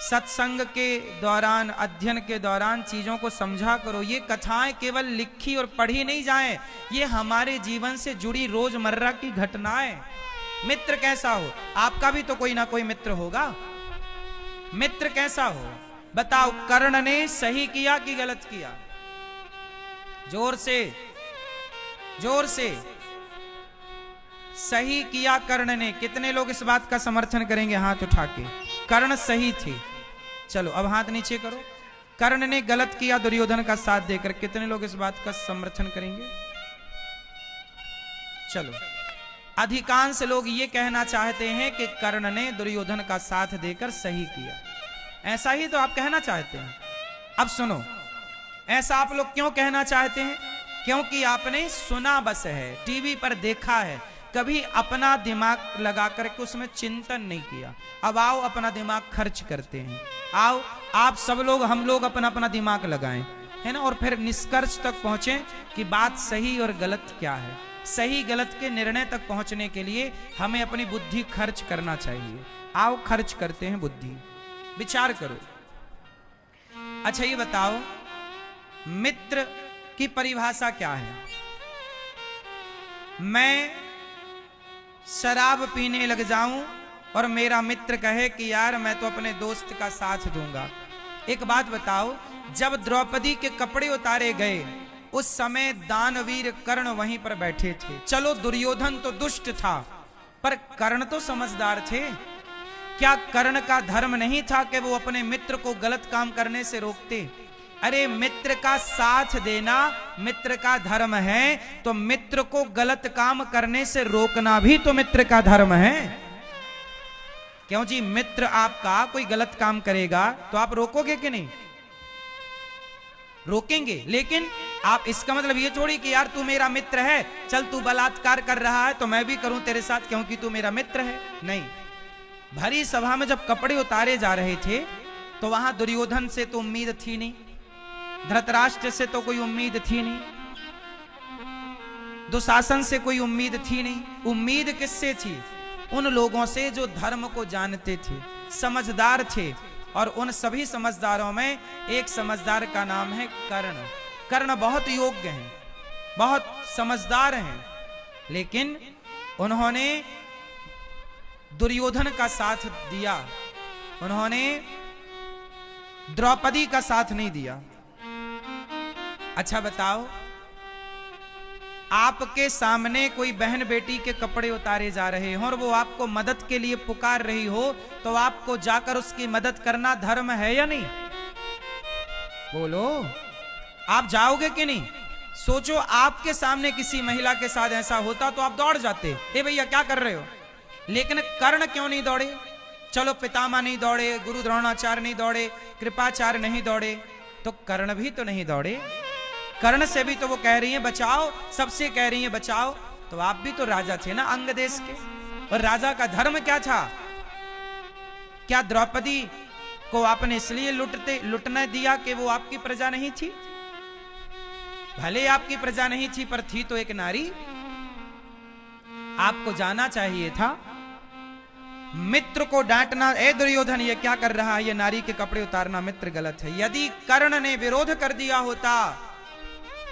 सत्संग के दौरान, अध्ययन के दौरान चीजों को समझा करो। ये कथाएं केवल लिखी और पढ़ी नहीं जाएं, ये हमारे जीवन से जुड़ी रोजमर्रा की घटनाएं। मित्र कैसा हो? आपका भी तो कोई ना कोई मित्र होगा। मित्र कैसा हो बताओ? कर्ण ने सही किया कि गलत किया? जोर से, जोर से। सही किया कर्ण ने। कितने लोग इस बात का समर्थन करेंगे हाथ उठा के? कर्ण सही थे। चलो अब हाथ नीचे करो। कर्ण ने गलत किया दुर्योधन का साथ देकर। कितने लोग इस बात का समर्थन करेंगे? चलो, अधिकांश लोग ये कहना चाहते हैं कि कर्ण ने दुर्योधन का साथ देकर सही किया। ऐसा ही तो आप कहना चाहते हैं। अब सुनो, ऐसा आप लोग क्यों कहना चाहते हैं? क्योंकि आपने सुना बस है, टीवी पर देखा है, कभी अपना दिमाग लगा करके उसमें चिंतन नहीं किया। अब आओ अपना दिमाग खर्च करते हैं। आओ आप सब लोग, हम लोग अपना अपना दिमाग लगाएं, है ना, और फिर निष्कर्ष तक पहुंचे कि बात सही और गलत क्या है। सही गलत के निर्णय तक पहुंचने के लिए हमें अपनी बुद्धि खर्च करना चाहिए। आओ खर्च करते हैं बुद्धि, विचार करो। अच्छा ये बताओ, मित्र की परिभाषा क्या है? मैं शराब पीने लग जाऊं और मेरा मित्र कहे कि यार मैं तो अपने दोस्त का साथ दूंगा। एक बात बताओ, जब द्रौपदी के कपड़े उतारे गए उस समय दानवीर कर्ण वहीं पर बैठे थे। चलो दुर्योधन तो दुष्ट था, पर कर्ण तो समझदार थे। क्या कर्ण का धर्म नहीं था कि वो अपने मित्र को गलत काम करने से रोकते? अरे मित्र का साथ देना मित्र का धर्म है, तो मित्र को गलत काम करने से रोकना भी तो मित्र का धर्म है। क्यों जी, मित्र आपका कोई गलत काम करेगा तो आप रोकोगे कि नहीं? रोकेंगे। लेकिन आप इसका मतलब ये थोड़ी कि यार तू मेरा मित्र है, चल तू बलात्कार कर रहा है तो मैं भी करूं तेरे साथ क्योंकि तू मेरा मित्र है। नहीं। भरी सभा में जब कपड़े उतारे जा रहे थे तो वहां दुर्योधन से तो उम्मीद थी नहीं, धृतराष्ट्र से तो कोई उम्मीद थी नहीं, दुशासन से कोई उम्मीद थी नहीं। उम्मीद किससे थी? उन लोगों से जो धर्म को जानते थे, समझदार थे। और उन सभी समझदारों में एक समझदार का नाम है कर्ण। कर्ण बहुत योग्य हैं, बहुत समझदार हैं, लेकिन उन्होंने दुर्योधन का साथ दिया, उन्होंने द्रौपदी का साथ नहीं दिया। अच्छा बताओ, आपके सामने कोई बहन बेटी के कपड़े उतारे जा रहे हो और वो आपको मदद के लिए पुकार रही हो, तो आपको जाकर उसकी मदद करना धर्म है या नहीं? बोलो, आप जाओगे कि नहीं? सोचो आपके सामने किसी महिला के साथ ऐसा होता तो आप दौड़ जाते, हे भैया क्या कर रहे हो। लेकिन कर्ण क्यों नहीं दौड़े? चलो पितामह नहीं दौड़े, गुरु द्रोणाचार्य नहीं दौड़े, कृपाचार्य नहीं दौड़े, तो कर्ण भी तो नहीं दौड़े। कर्ण से भी तो वो कह रही हैं बचाओ, सबसे कह रही हैं बचाओ। तो आप भी तो राजा थे ना अंग देश के, और राजा का धर्म क्या था? क्या द्रौपदी को आपने इसलिए लुटने दिया कि वो आपकी प्रजा नहीं थी? भले आपकी प्रजा नहीं थी, पर थी तो एक नारी। आपको जाना चाहिए था, मित्र को डांटना, ए दुर्योधन ये क्या कर रहा है, ये नारी के कपड़े उतारना मित्र गलत है। यदि कर्ण ने विरोध कर दिया होता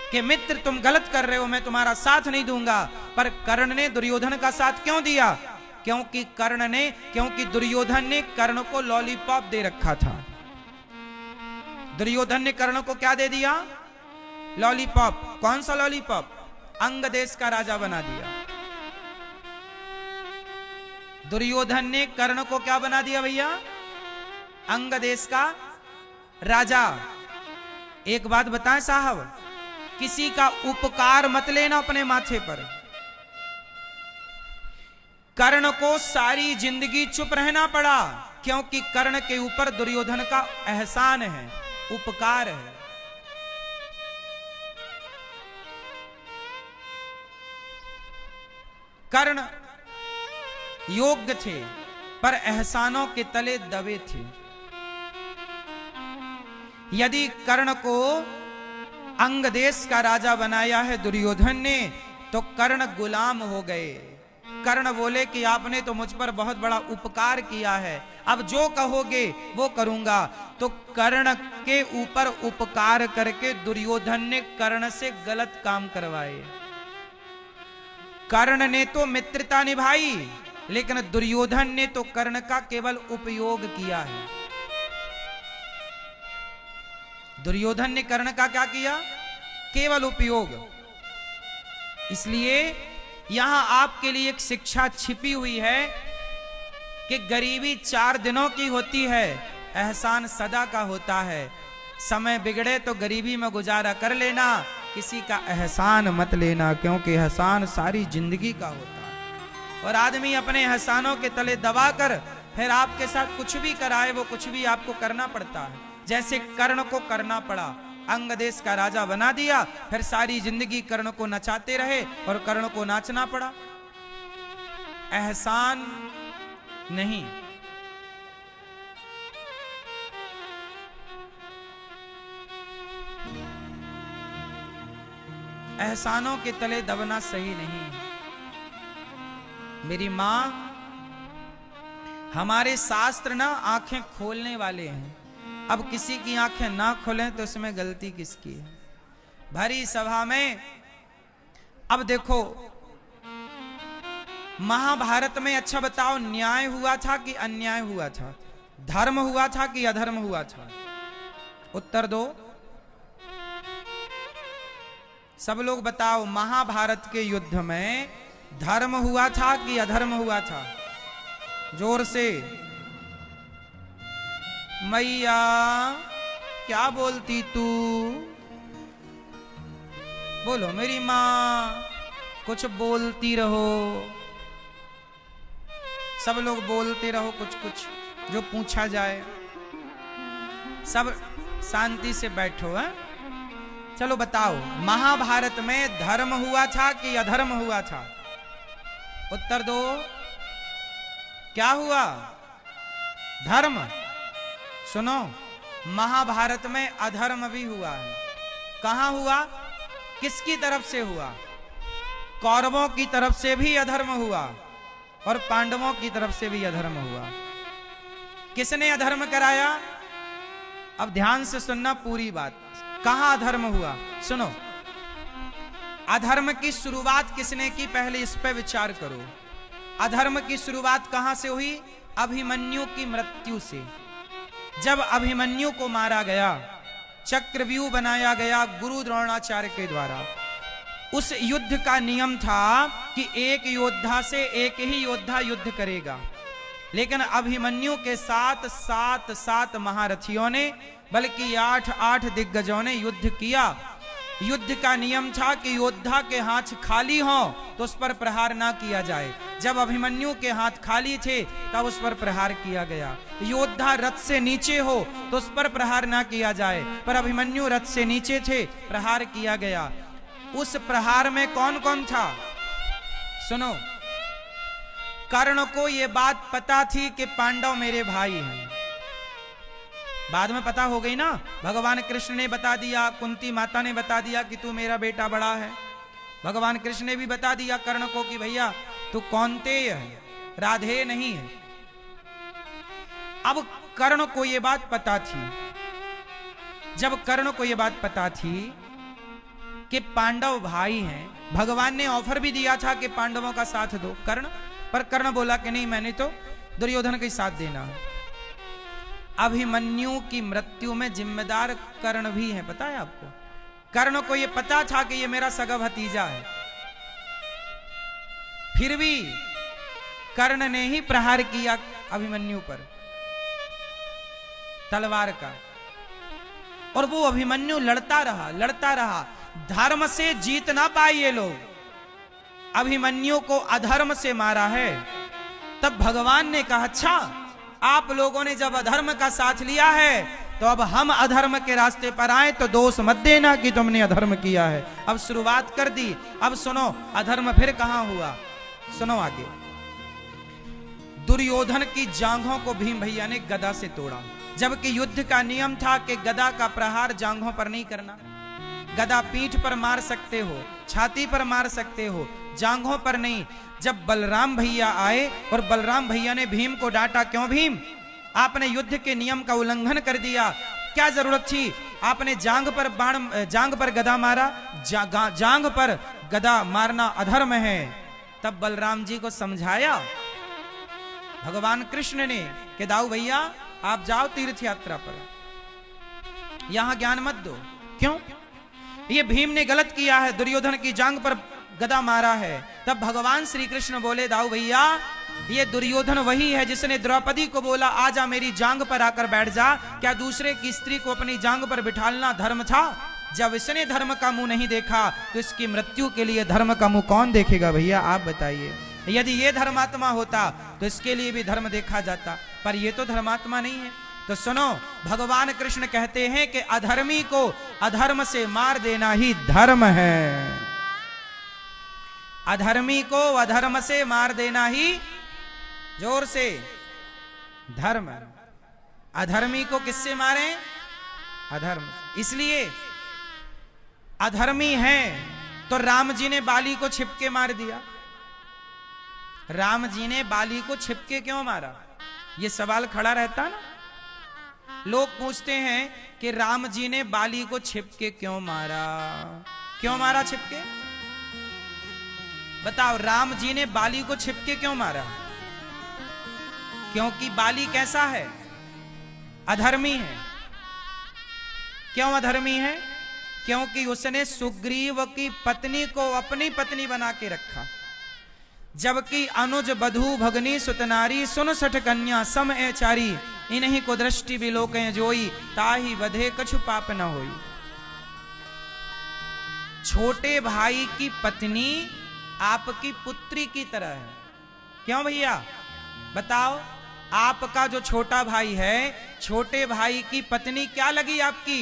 कि मित्र तुम गलत कर रहे हो, मैं तुम्हारा साथ नहीं दूंगा, पर कर्ण ने दुर्योधन का साथ क्यों दिया? क्योंकि दुर्योधन ने कर्ण को लॉलीपॉप दे रखा था। दुर्योधन ने कर्ण को क्या दे दिया? लॉलीपॉप। कौन सा लॉलीपॉप? अंग देश का राजा बना दिया। दुर्योधन ने कर्ण को क्या बना दिया भैया? अंग देश का राजा। एक बात बताएं साहब, किसी का उपकार मत लेना अपने माथे पर। कर्ण को सारी जिंदगी चुप रहना पड़ा, क्योंकि कर्ण के ऊपर दुर्योधन का एहसान है, उपकार है। कर्ण योग्य थे, पर एहसानों के तले दबे थे। यदि कर्ण को अंग देश का राजा बनाया है दुर्योधन ने, तो कर्ण गुलाम हो गए। कर्ण बोले कि आपने तो मुझ पर बहुत बड़ा उपकार किया है, अब जो कहोगे वो करूंगा। तो कर्ण के ऊपर उपकार करके दुर्योधन ने कर्ण से गलत काम करवाए। कर्ण ने तो मित्रता निभाई, लेकिन दुर्योधन ने तो कर्ण का केवल उपयोग किया है। दुर्योधन ने कर्ण का क्या किया? केवल उपयोग। इसलिए यहां आपके लिए एक शिक्षा छिपी हुई है कि गरीबी 4 दिनों की होती है, एहसान सदा का होता है। समय बिगड़े तो गरीबी में गुजारा कर लेना, किसी का एहसान मत लेना, क्योंकि एहसान सारी जिंदगी का होता है। और आदमी अपने एहसानों के तले दबाकर फिर आपके साथ कुछ भी कराए, वो कुछ भी आपको करना पड़ता है। जैसे कर्ण को करना पड़ा, अंग देश का राजा बना दिया, फिर सारी जिंदगी कर्ण को नचाते रहे और कर्ण को नाचना पड़ा। एहसान नहीं। एहसानों के तले दबना सही नहीं। मेरी मां, हमारे शास्त्र ना आंखें खोलने वाले हैं। अब किसी की आंखें ना खोलें तो इसमें गलती किसकी है? भरी सभा में अब देखो, महाभारत में अच्छा बताओ, न्याय हुआ था कि अन्याय हुआ था? धर्म हुआ था कि अधर्म हुआ था? उत्तर दो। सब लोग बताओ, महाभारत के युद्ध में धर्म हुआ था कि अधर्म हुआ था? जोर से। मैया क्या बोलती तू? बोलो मेरी मां, कुछ बोलती रहो। सब लोग बोलते रहो कुछ कुछ जो पूछा जाए। सब शांति से बैठो है। चलो बताओ, महाभारत में धर्म हुआ था कि अधर्म हुआ था? उत्तर दो। क्या हुआ? धर्म। सुनो, महाभारत में अधर्म भी हुआ है। कहां हुआ? किसकी तरफ से हुआ? कौरवों की तरफ से भी अधर्म हुआ और पांडवों की तरफ से भी अधर्म हुआ। किसने अधर्म कराया? अब ध्यान से सुनना पूरी बात। कहां अधर्म हुआ? सुनो, अधर्म की शुरुआत किसने की? पहले इस पे विचार करो। अधर्म की शुरुआत कहां से हुई? अभिमन्यु की मृत्यु से। जब अभिमन्यु को मारा गया, चक्रव्यूह बनाया गया गुरु द्रोणाचार्य के द्वारा। उस युद्ध का नियम था कि एक योद्धा से एक ही योद्धा युद्ध करेगा, लेकिन अभिमन्यु के साथ सात महारथियों ने, बल्कि 8 दिग्गजों ने युद्ध किया। युद्ध का नियम था कि योद्धा के हाथ खाली हो तो उस पर प्रहार ना किया जाए। जब अभिमन्यु के हाथ खाली थे तब उस पर प्रहार किया गया। योद्धा रथ से नीचे हो तो उस पर प्रहार ना किया जाए, पर अभिमन्यु रथ से नीचे थे, प्रहार किया गया। उस प्रहार में कौन कौन था? सुनो, कर्ण को यह बात पता थी कि पांडव मेरे भाई हैं। बाद में पता हो गई ना, भगवान कृष्ण ने बता दिया, कुंती माता ने बता दिया कि तू मेरा बेटा बड़ा है। भगवान कृष्ण ने भी बता दिया कर्ण को कि भैया तू कौन्तेय है, राधे नहीं है। अब कर्ण को यह बात पता थी। जब कर्ण को यह बात पता थी कि पांडव भाई हैं, भगवान ने ऑफर भी दिया था कि पांडवों का साथ दो कर्ण, पर कर्ण बोला कि नहीं, मैंने तो दुर्योधन का साथ देना है। अभिमन्यु की मृत्यु में जिम्मेदार कर्ण भी है, पता है आपको? कर्ण को यह पता था कि यह मेरा सगा भतीजा है, फिर भी कर्ण ने ही प्रहार किया अभिमन्यु पर तलवार का। और वो अभिमन्यु लड़ता रहा। धर्म से जीत ना पाए ये लोग, अभिमन्यु को अधर्म से मारा है। तब भगवान ने कहा, अच्छा आप लोगों ने जब अधर्म का साथ लिया है तो अब हम अधर्म के रास्ते पर आए तो दोष मत देना कि तुमने अधर्म किया है। अब शुरुआत कर दी। अब सुनो, अधर्म फिर कहां हुआ? सुनो आगे। दुर्योधन की जांघों को भीम भैया ने गदा से तोड़ा, जबकि युद्ध का नियम था कि गदा का प्रहार जांघों पर नहीं करना। गदा पीठ पर मार सकते हो, छाती पर मार सकते हो, जांघों पर नहीं। जब बलराम भैया आए और बलराम भैया ने भीम को डांटा, क्यों भीम, आपने युद्ध के नियम का उल्लंघन कर दिया, क्या जरूरत थी? आपने जांघ पर गदा मारा, जांघ पर गदा मारना अधर्म है। तब बलराम जी को समझाया भगवान कृष्ण ने कि दाऊ भैया आप जाओ तीर्थ यात्रा पर, यहां ज्ञान मत दो। क्यों? ये भीम ने गलत किया है, दुर्योधन की जांघ पर गदा मारा है। तब भगवान श्री कृष्ण बोले, दाऊ भैया ये दुर्योधन वही है जिसने द्रौपदी को बोला आजा मेरी जांघ पर आकर बैठ जा। क्या दूसरे की स्त्री को अपनी जांघ पर बिठालना धर्म था? जब इसने धर्म का मुंह नहीं देखा तो इसकी मृत्यु के लिए धर्म का मुंह कौन देखेगा? भैया आप बताइए। यदि ये धर्मात्मा होता तो इसके लिए भी धर्म देखा जाता, पर ये तो धर्मात्मा नहीं है। तो सुनो, भगवान कृष्ण कहते हैं कि अधर्मी को अधर्म से मार देना ही धर्म है। अधर्मी को अधर्म से मार देना ही, जोर से, धर्म। अधर्मी को किससे मारें? अधर्म। इसलिए अधर्मी है तो राम जी ने बाली को छिपके मार दिया। राम जी ने बाली को छिपके क्यों मारा, यह सवाल खड़ा रहता ना। लोग पूछते हैं कि राम जी ने बाली को छिपके क्यों मारा, क्यों मारा छिपके? बताओ, राम जी ने बाली को छिपके क्यों मारा? क्योंकि बाली कैसा है? अधर्मी है। क्यों अधर्मी है? क्योंकि उसने सुग्रीव की पत्नी को अपनी पत्नी बना के रखा, जबकि अनुज बधू भगनी सुतनारी सुन सठ कन्या सम एचारी, इन्हीं को दृष्टि बिलोकें जोई, ताही वधे कछु पाप न होई। छोटे भाई की पत्नी आपकी पुत्री की तरह है। क्यों भैया बताओ, आपका जो छोटा भाई है, छोटे भाई की पत्नी क्या लगी आपकी?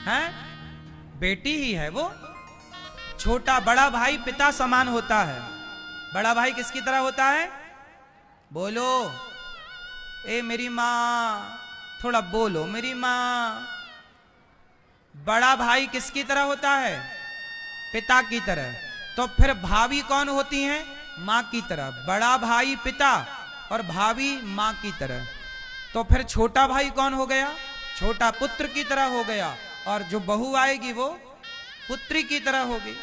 हैं? बेटी ही है वो। छोटा बड़ा भाई पिता समान होता है। बड़ा भाई किसकी तरह होता है? बोलो, ए मेरी माँ, थोड़ा बोलो मेरी माँ। बड़ा भाई किसकी तरह होता है? पिता की तरह। तो फिर भाभी कौन होती हैं? माँ की तरह। बड़ा भाई पिता और भाभी माँ की तरह। तो फिर छोटा भाई कौन हो गया? छोटा पुत्र की तरह हो गया, और जो बहू आएगी वो पुत्री की तरह होगी।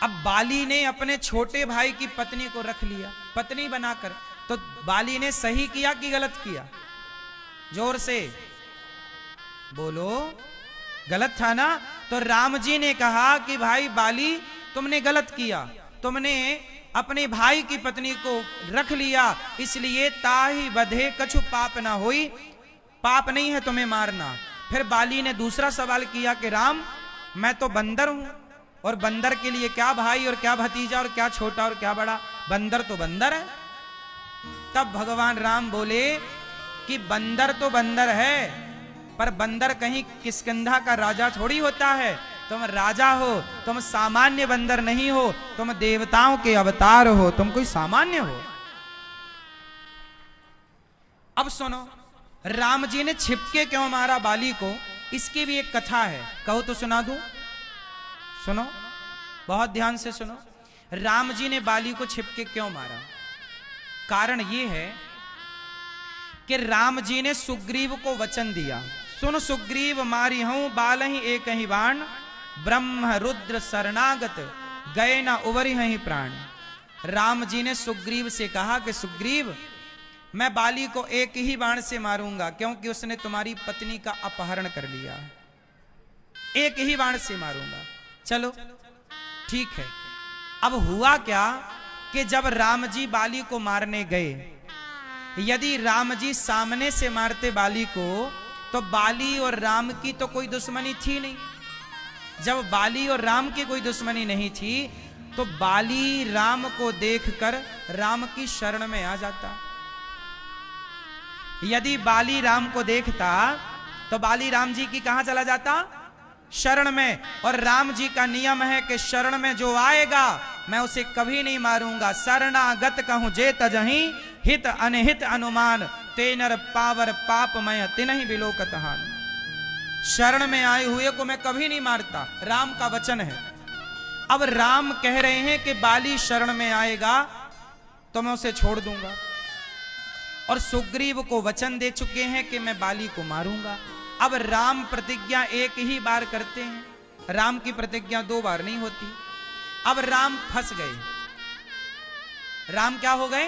अब बाली ने अपने छोटे भाई की पत्नी को रख लिया पत्नी बनाकर, तो बाली ने सही किया कि गलत किया? जोर से बोलो, गलत था ना। तो राम जी ने कहा कि भाई बाली, तुमने गलत किया, तुमने अपने भाई की पत्नी को रख लिया, इसलिए ताही बधे कछु पाप ना होई, पाप नहीं है तुम्हें मारना। फिर बाली ने दूसरा सवाल किया कि राम, मैं तो बंदर हूं, और बंदर के लिए क्या भाई और क्या भतीजा और क्या छोटा और क्या बड़ा, बंदर तो बंदर है। तब भगवान राम बोले कि बंदर तो बंदर है, पर बंदर कहीं किष्किंधा का राजा थोड़ी होता है। तुम राजा हो, तुम सामान्य बंदर नहीं हो, तुम देवताओं के अवतार हो, तुम कोई सामान्य हो। अब सुनो, राम जी ने छिपके क्यों मारा बाली को, इसकी भी एक कथा है, कहो तो सुना दूं? सुनो, बहुत ध्यान से सुनो। राम जी ने बाली को छिपके क्यों मारा? कारण यह है कि राम जी ने सुग्रीव को वचन दिया, सुन सुग्रीव मारी हूं बालहि एक ही बाण, ब्रह्म रुद्र शरणागत गए ना उबरी ही प्राण। राम जी ने सुग्रीव से कहा कि सुग्रीव, मैं बाली को एक ही बाण से मारूंगा, क्योंकि उसने तुम्हारी पत्नी का अपहरण कर लिया। एक ही बाण से मारूंगा। चलो ठीक है। अब हुआ क्या कि जब राम जी बाली को मारने गए, यदि राम जी सामने से मारते बाली को, तो बाली और राम की तो कोई दुश्मनी थी नहीं। जब बाली और राम की कोई दुश्मनी नहीं थी, तो बाली राम को देखकर राम की शरण में आ जाता। यदि बाली राम को देखता, तो बाली राम जी की कहां चला जाता? शरण में। और राम जी का नियम है कि शरण में जो आएगा मैं उसे कभी नहीं मारूंगा। शरणागत कहूं जे तजहि, हित अनहित अनुमान, तेनर पावर पापमय तिनहि बिलोकत हान। शरण में आए हुए को मैं कभी नहीं मारता, राम का वचन है। अब राम कह रहे हैं कि बाली शरण में आएगा तो मैं उसे छोड़ दूंगा, और सुग्रीव को वचन दे चुके हैं कि मैं बाली को मारूंगा। अब राम प्रतिज्ञा एक ही बार करते हैं, राम की प्रतिज्ञा 2 बार नहीं होती। अब राम फंस गए। राम क्या हो गए?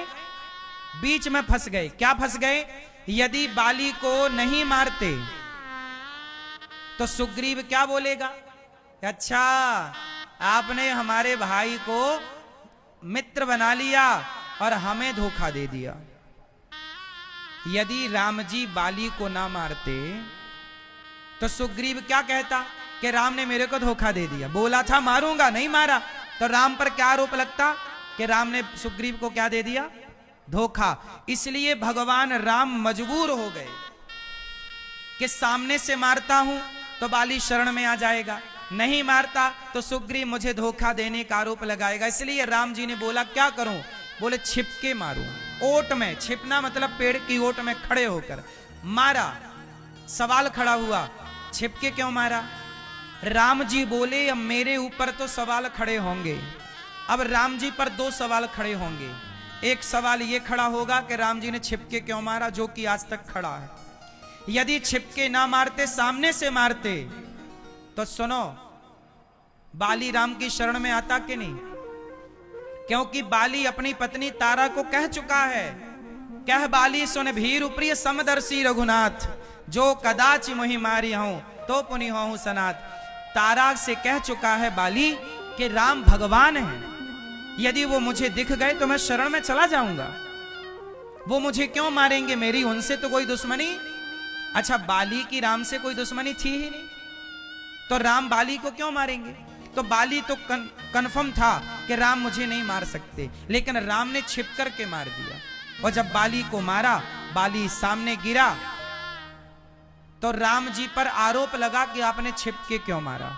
बीच में फंस गए। क्या फंस गए? यदि बाली को नहीं मारते तो सुग्रीव क्या बोलेगा? अच्छा, आपने हमारे भाई को मित्र बना लिया और हमें धोखा दे दिया। यदि राम जी बाली को ना मारते तो सुग्रीव क्या कहता कि राम ने मेरे को धोखा दे दिया, बोला था मारूंगा, नहीं मारा। तो राम पर क्या आरोप लगता कि राम ने सुग्रीव को क्या दे दिया? धोखा। इसलिए भगवान राम मजबूर हो गए कि सामने से मारता हूं तो बाली शरण में आ जाएगा, नहीं मारता तो सुग्रीव मुझे धोखा देने का आरोप लगाएगा। इसलिए राम जी ने बोला क्या करूं? बोले छिपके मारूं, ओट में। छिपना मतलब पेड़ की ओट में खड़े होकर मारा। सवाल खड़ा हुआ, छिपके क्यों मारा? राम जी बोले अब मेरे ऊपर तो सवाल खड़े होंगे। अब राम जी पर दो सवाल खड़े होंगे। एक सवाल ये खड़ा होगा कि राम जी ने छिपके क्यों मारा, जो कि आज तक खड़ा है। यदि छिपके ना मारते, सामने से मारते, तो सुनो, बाली राम की शरण में आता कि नहीं? क्योंकि बाली अपनी पत्नी तारा को कह चुका है, कह बाली सुन भीर प्रिय समदर्शी रघुनाथ, जो कदाच मोहि मारी हूं तो पुनि हूं सनाथ। तारा से कह चुका है बाली कि राम भगवान है, यदि वो मुझे दिख गए तो मैं शरण में चला जाऊंगा, वो मुझे क्यों मारेंगे, मेरी उनसे तो कोई दुश्मनी। अच्छा, बाली की राम से कोई दुश्मनी थी ही नहीं, तो राम बाली को क्यों मारेंगे? तो बाली तो कन्फर्म था कि राम मुझे नहीं मार सकते, लेकिन राम ने छिप करके मार दिया। और जब बाली को मारा, बाली सामने गिरा, तो राम जी पर आरोप लगा कि आपने छिपके क्यों मारा।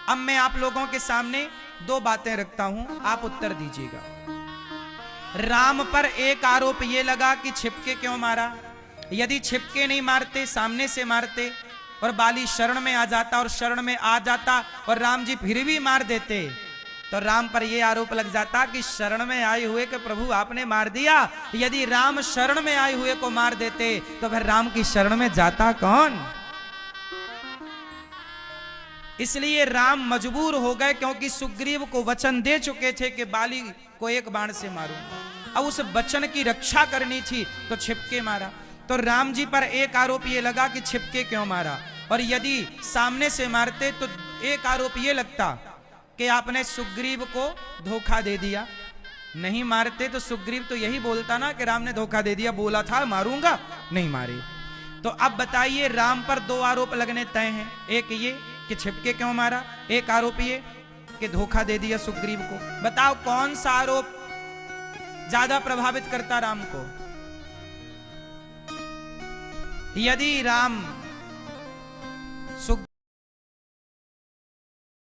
अब मैं आप लोगों के सामने दो बातें रखता हूं, आप उत्तर दीजिएगा। राम पर एक आरोप यह लगा कि छिपके क्यों मारा। यदि छिपके नहीं मारते, सामने से मारते, और बाली शरण में आ जाता, और शरण में आ जाता और राम जी फिर भी मार देते, तो राम पर यह आरोप लग जाता कि शरण में आए हुए के प्रभु आपने मार दिया। यदि राम शरण में आए हुए को मार देते तो फिर राम की शरण में जाता कौन? इसलिए राम मजबूर हो गए, क्योंकि सुग्रीव को वचन दे चुके थे कि बाली को एक बाण से मारूंगा। अब उस वचन की रक्षा करनी थी, तो छिपके मारा। तो राम जी पर एक आरोप यह लगा कि छिपके क्यों मारा, और यदि सामने से मारते तो एक आरोप यह लगता कि आपने सुग्रीव को धोखा दे दिया। नहीं मारते तो सुग्रीव तो यही बोलता ना कि राम ने धोखा दे दिया, बोला था मारूंगा, नहीं मारे। तो अब बताइए, राम पर दो आरोप लगने तय हैं। एक ये कि छिपके क्यों मारा, एक आरोप ये कि धोखा दे दिया सुग्रीव को। बताओ कौन सा आरोप ज्यादा प्रभावित करता राम को? यदि राम